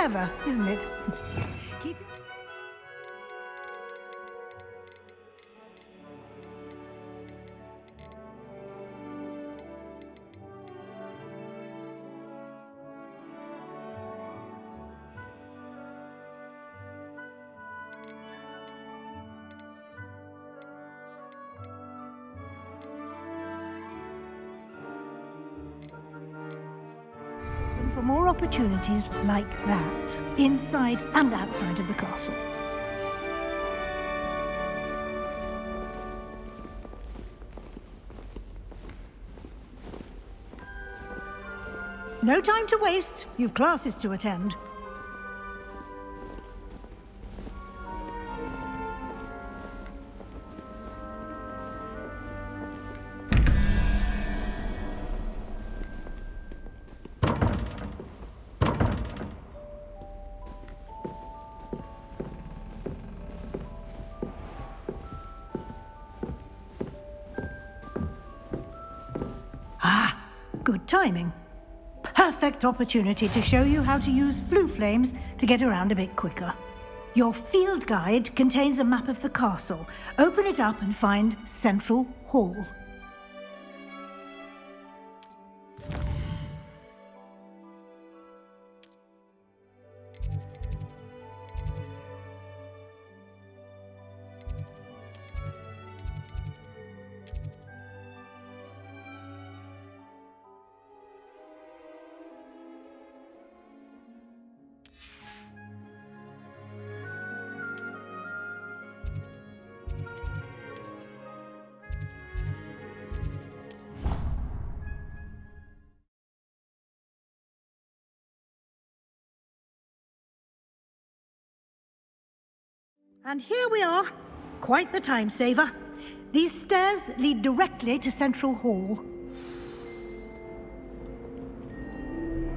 clever, isn't it? Keep your... for more opportunities like that, inside and outside of the castle. No time to waste. You've classes to attend. Good timing. Perfect opportunity to show you how to use flue flames to get around a bit quicker. Your field guide contains a map of the castle. Open it up and find Central Hall. And here we are. Quite the time saver. These stairs lead directly to Central Hall.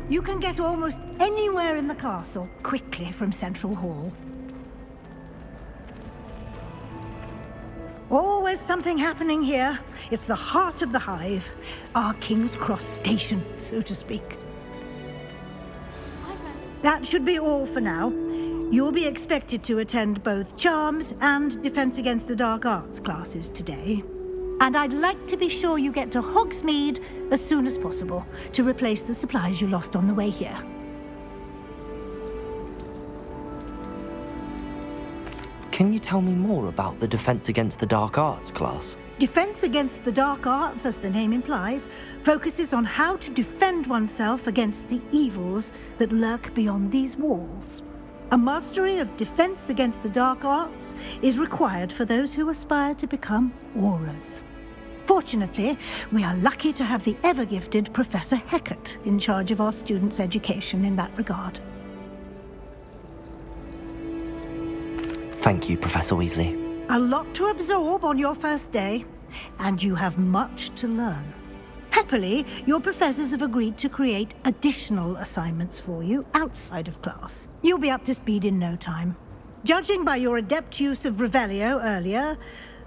You can get almost anywhere in the castle quickly from Central Hall. Always something happening here. It's the heart of the hive, our King's Cross station, so to speak. That should be all for now. You'll be expected to attend both Charms and Defense Against the Dark Arts classes today. And I'd like to be sure you get to Hogsmeade as soon as possible to replace the supplies you lost on the way here. Can you tell me more about the Defense Against the Dark Arts class? Defense Against the Dark Arts, as the name implies, focuses on how to defend oneself against the evils that lurk beyond these walls. A mastery of Defense Against the Dark Arts is required for those who aspire to become Aurors. Fortunately, we are lucky to have the ever-gifted Professor Hecat in charge of our students' education in that regard. Thank you, Professor Weasley. A lot to absorb on your first day, and you have much to learn. Happily, your professors have agreed to create additional assignments for you outside of class. You'll be up to speed in no time. Judging by your adept use of Revelio earlier,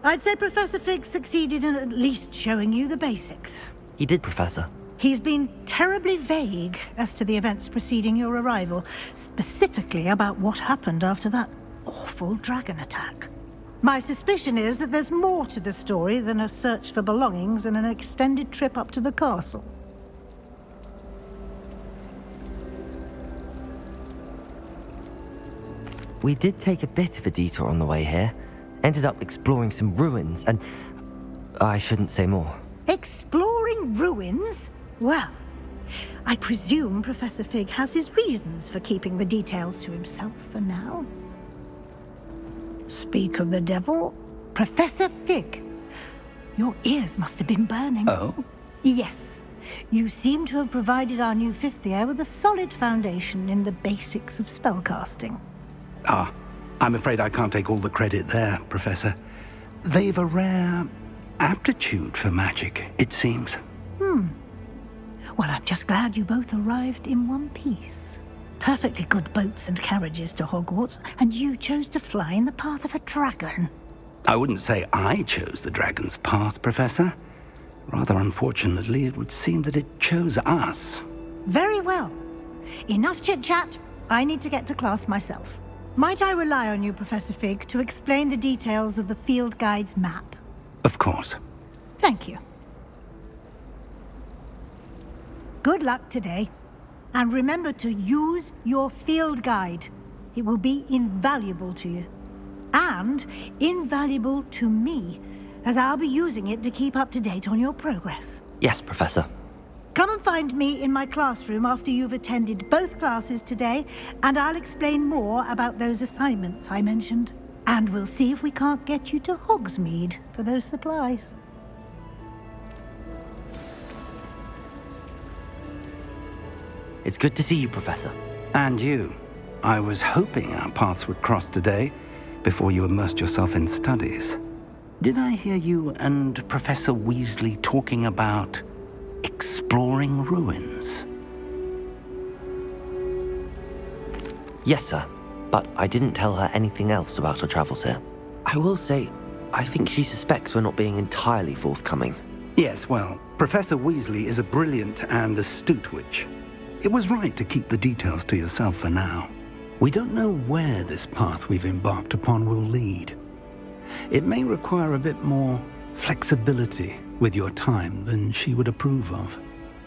I'd say Professor Fig succeeded in at least showing you the basics. He did, Professor. He's been terribly vague as to the events preceding your arrival, specifically about what happened after that awful dragon attack. My suspicion is that there's more to the story than a search for belongings and an extended trip up to the castle. We did take a bit of a detour on the way here. Ended up exploring some ruins and... I shouldn't say more. Exploring ruins? Well, I presume Professor Fig has his reasons for keeping the details to himself for now. Speak of the devil, Professor Fig. Your ears must have been burning. Oh? Yes. You seem to have provided our new fifth year with a solid foundation in the basics of spellcasting. Ah, I'm afraid I can't take all the credit there, Professor. They've a rare aptitude for magic, it seems. Well, I'm just glad you both arrived in one piece. Perfectly good boats and carriages to Hogwarts, and you chose to fly in the path of a dragon. I wouldn't say I chose the dragon's path, Professor. Rather unfortunately, it would seem that it chose us. Very well. Enough chit-chat. I need to get to class myself. Might I rely on you, Professor Fig, to explain the details of the field guide's map? Of course. Thank you. Good luck today. And remember to use your field guide. It will be invaluable to you. And invaluable to me, as I'll be using it to keep up to date on your progress. Yes, Professor. Come and find me in my classroom after you've attended both classes today, and I'll explain more about those assignments I mentioned. And we'll see if we can't get you to Hogsmeade for those supplies. It's good to see you, Professor. And you. I was hoping our paths would cross today, before you immersed yourself in studies. Did I hear you and Professor Weasley talking about exploring ruins? Yes, sir. But I didn't tell her anything else about our travels here. I will say, I think she suspects we're not being entirely forthcoming. Yes, well, Professor Weasley is a brilliant and astute witch. It was right to keep the details to yourself for now. We don't know where this path we've embarked upon will lead. It may require a bit more flexibility with your time than she would approve of.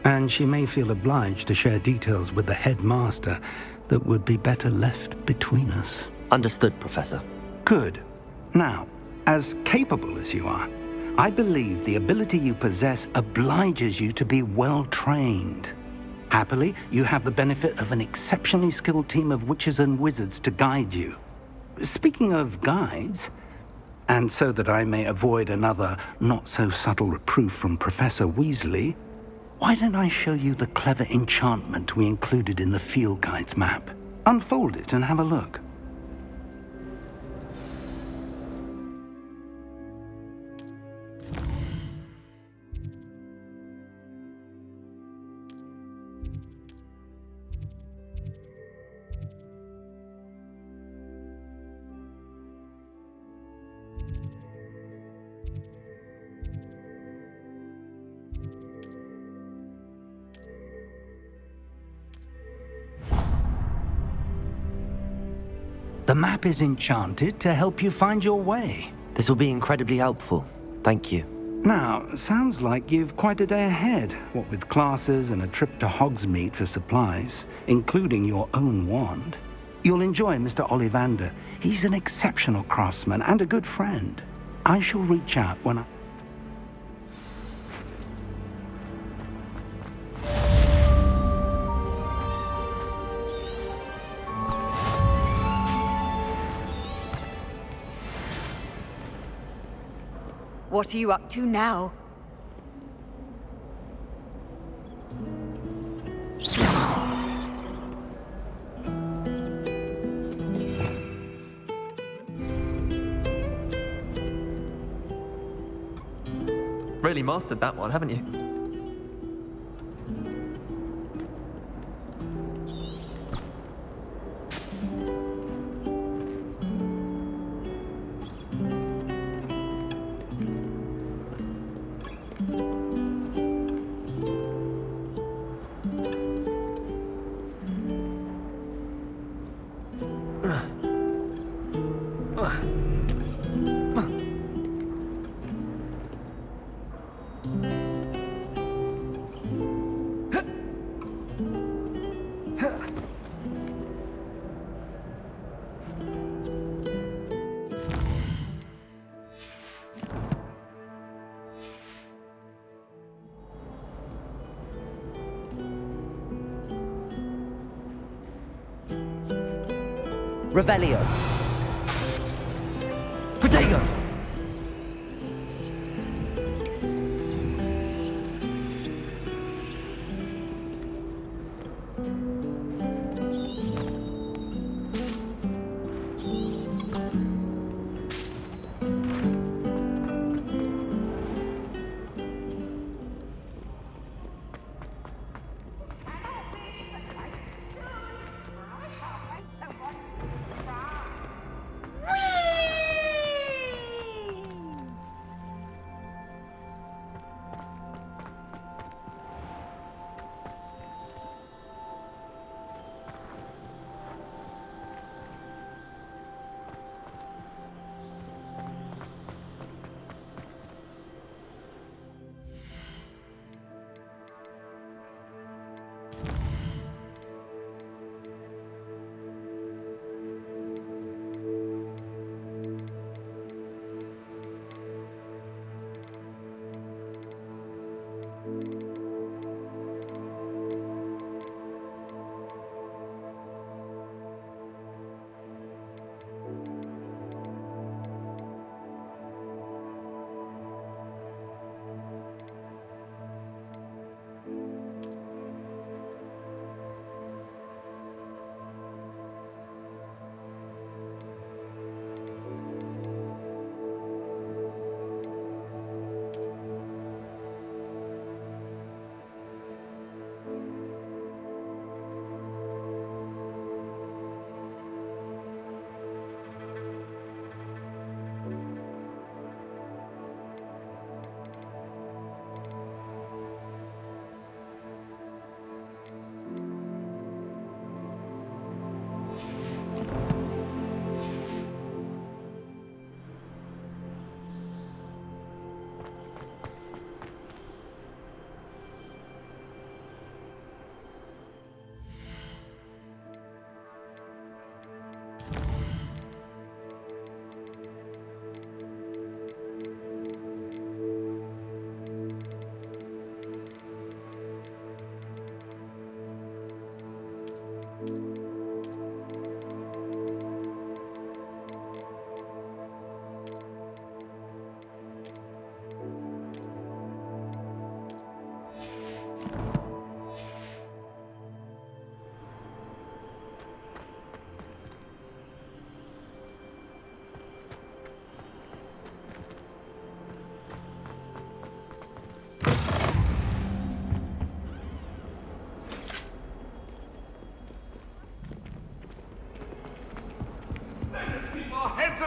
And she may feel obliged to share details with the headmaster that would be better left between us. Understood, Professor. Good. Now, as capable as you are, I believe the ability you possess obliges you to be well trained. Happily, you have the benefit of an exceptionally skilled team of witches and wizards to guide you. Speaking of guides, and so that I may avoid another not-so-subtle reproof from Professor Weasley, why don't I show you the clever enchantment we included in the field guide's map? Unfold it and have a look. The map is enchanted to help you find your way. This will be incredibly helpful. Thank you. Now, sounds like you've quite a day ahead, what with classes and a trip to Hogsmeade for supplies, including your own wand. You'll enjoy Mr. Ollivander. He's an exceptional craftsman and a good friend. I shall reach out when I... What are you up to now? Really mastered that one, haven't you? Revelio. Protego.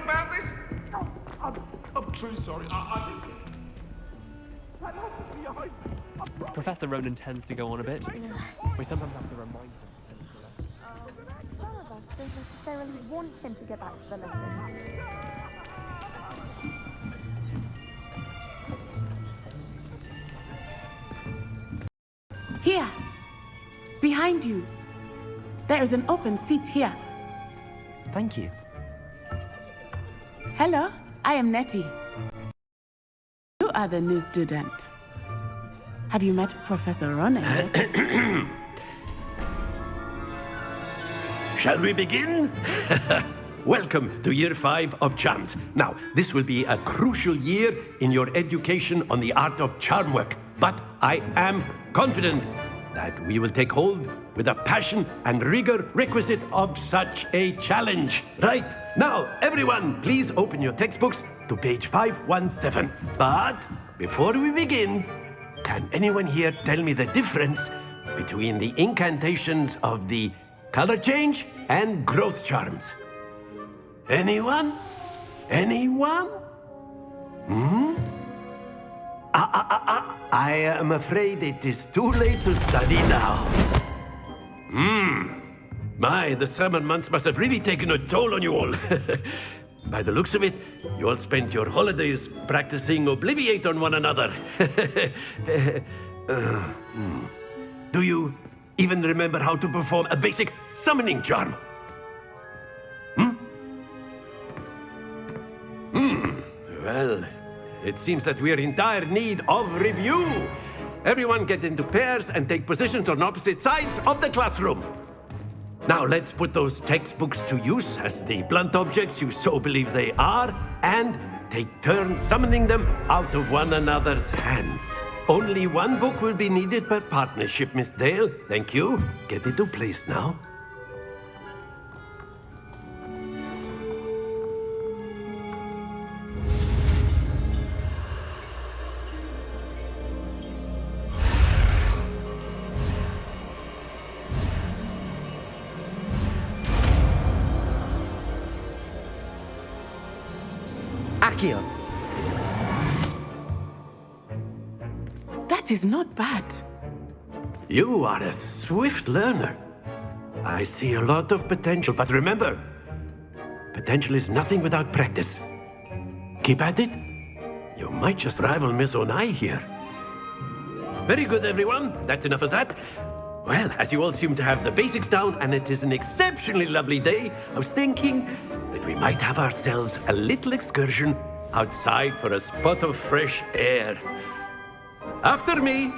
about this? I'm truly sorry. Professor Ronan tends to go on a bit. We sometimes have to remind him. None of us don't necessarily want him to get back to the lesson. Here, behind you. There is an open seat here. Thank you. Hello, I am Nettie. You are the new student. Have you met Professor Ronan yet? Shall we begin? Welcome to Year 5 of Charms. Now, this will be a crucial year in your education on the art of charm work. But I am confident that we will take hold with the passion and rigor requisite of such a challenge. Right, now, everyone, please open your textbooks to page 517. But before we begin, can anyone here tell me the difference between the incantations of the color change and growth charms? Anyone? Anyone? I am afraid it is too late to study now. My, the summer months must have really taken a toll on you all. By the looks of it, you all spent your holidays practicing Obliviate on one another. Do you even remember how to perform a basic summoning charm? Well, it seems that we are in dire need of review. Everyone get into pairs and take positions on opposite sides of the classroom. Now let's put those textbooks to use as the blunt objects you so believe they are, and take turns summoning them out of one another's hands. Only one book will be needed per partnership, Miss Dale. Thank you. Get into place now. Akio. That is not bad. You are a swift learner. I see a lot of potential, but remember, potential is nothing without practice. Keep at it. You might just rival Miss Onai here. Very good, everyone. That's enough of that. Well, as you all seem to have the basics down, and it is an exceptionally lovely day, I was thinking that we might have ourselves a little excursion outside for a spot of fresh air. After me.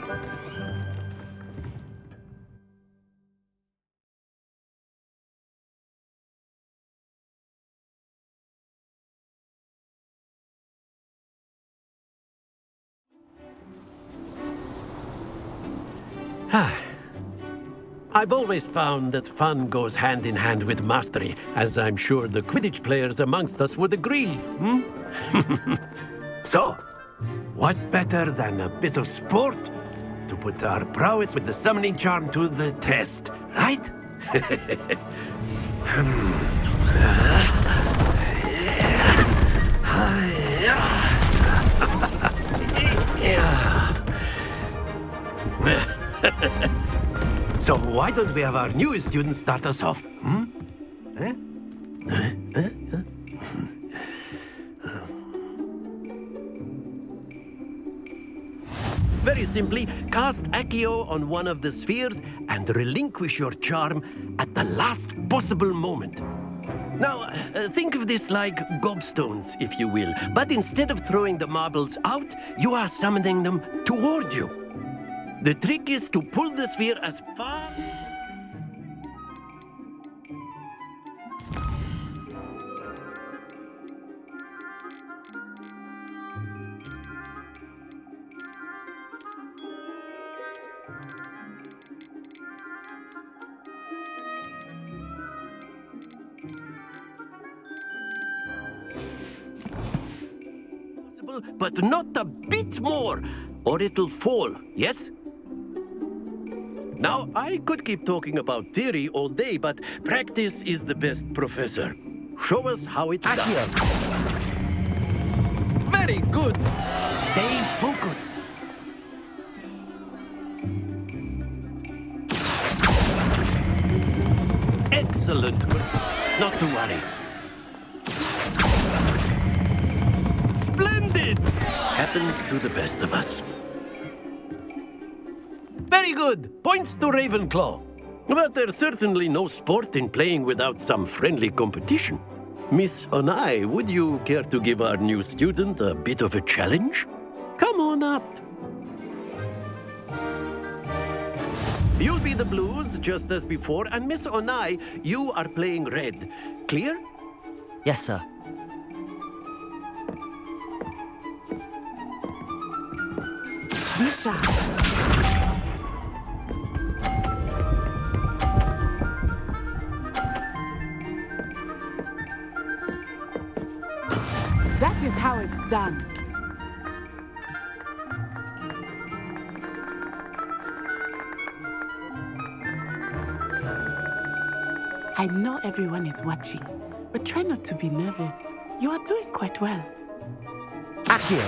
I've always found that fun goes hand in hand with mastery, as I'm sure the Quidditch players amongst us would agree. So, what better than a bit of sport to put our prowess with the summoning charm to the test, right? So why don't we have our newest student start us off? Very simply, cast Accio on one of the spheres and relinquish your charm at the last possible moment. Now, think of this like gobstones, if you will. But instead of throwing the marbles out, you are summoning them toward you. The trick is to pull the sphere as far... but not a bit more, or it'll fall, yes? Now, I could keep talking about theory all day, but practice is the best professor. Show us how it's done. Very good. Stay focused. Excellent. Not to worry. Splendid! Happens to the best of us. Very good. Points to Ravenclaw. But there's certainly no sport in playing without some friendly competition. Miss Onai, would you care to give our new student a bit of a challenge? Come on up. You'll be the blues, just as before, and Miss Onai, you are playing red. Clear? Yes, sir. Lisa. That is how it's done. I know everyone is watching, but try not to be nervous. You are doing quite well. Accio.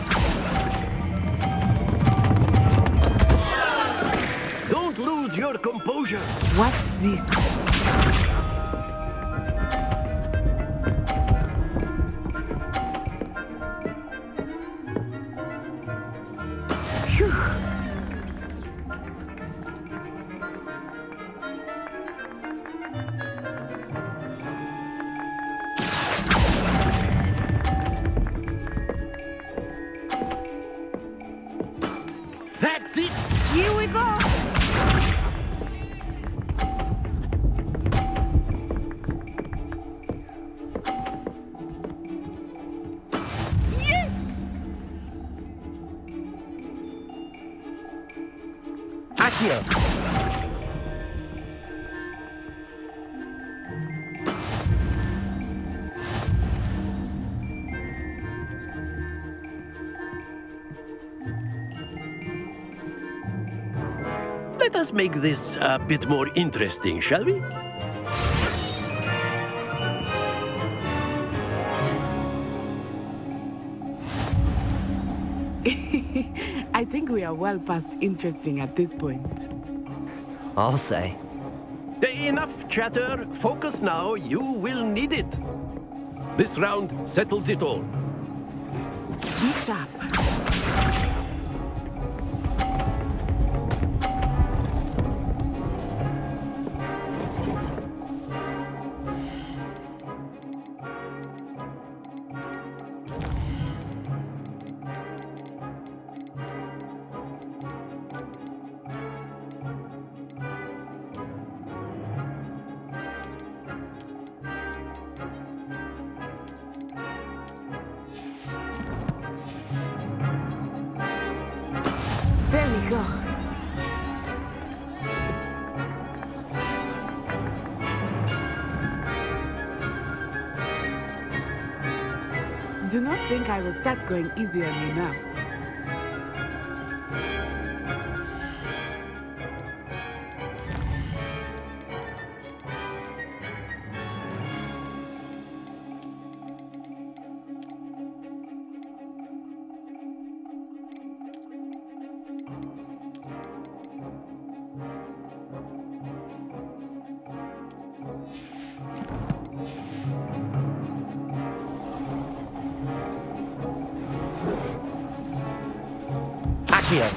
Don't lose your composure. Watch this. Phew. That's it. Here we go. Yes! Accio. Let us make this a bit more interesting, shall we? I think we are well past interesting at this point. I'll say. Enough chatter. Focus now. You will need it. This round settles it all. Be sharp. There we go. Do not think I will start going easy on you now. Accio.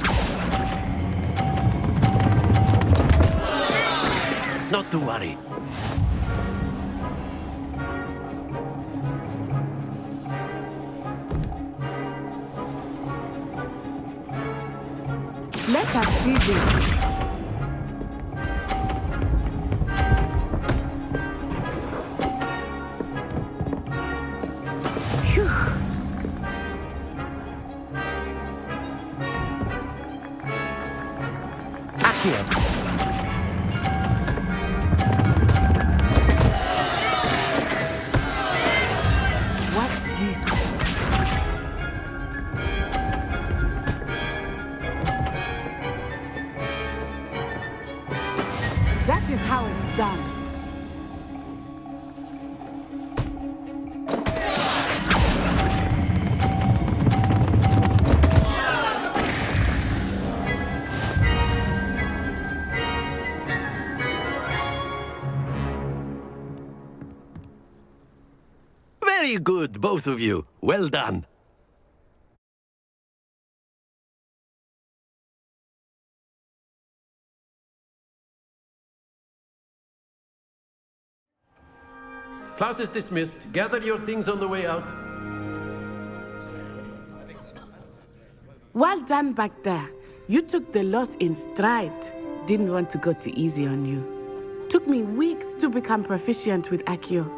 Not to worry. Let us see this. Phew. Accio. Watch this. That is how it's done. Very good, both of you. Well done. Class is dismissed. Gather your things on the way out. Well done back there. You took the loss in stride. Didn't want to go too easy on you. Took me weeks to become proficient with Accio.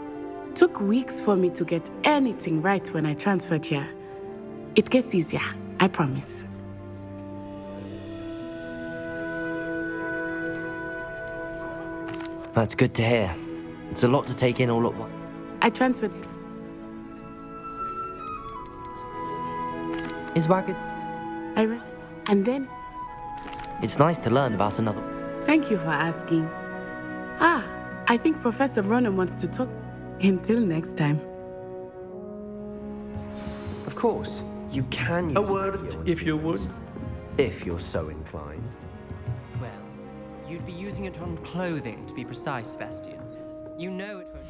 Took weeks for me to get anything right when I transferred here. It gets easier, I promise. That's good to hear. It's a lot to take in all at once. I transferred. Is Wagon? And then? It's nice to learn about another. Thank you for asking. I think Professor Ronan wants to talk. Until next time. Of course, you can use a word, if you would. If you're so inclined. Well, you'd be using it on clothing, to be precise, Sebastian. You know it won't...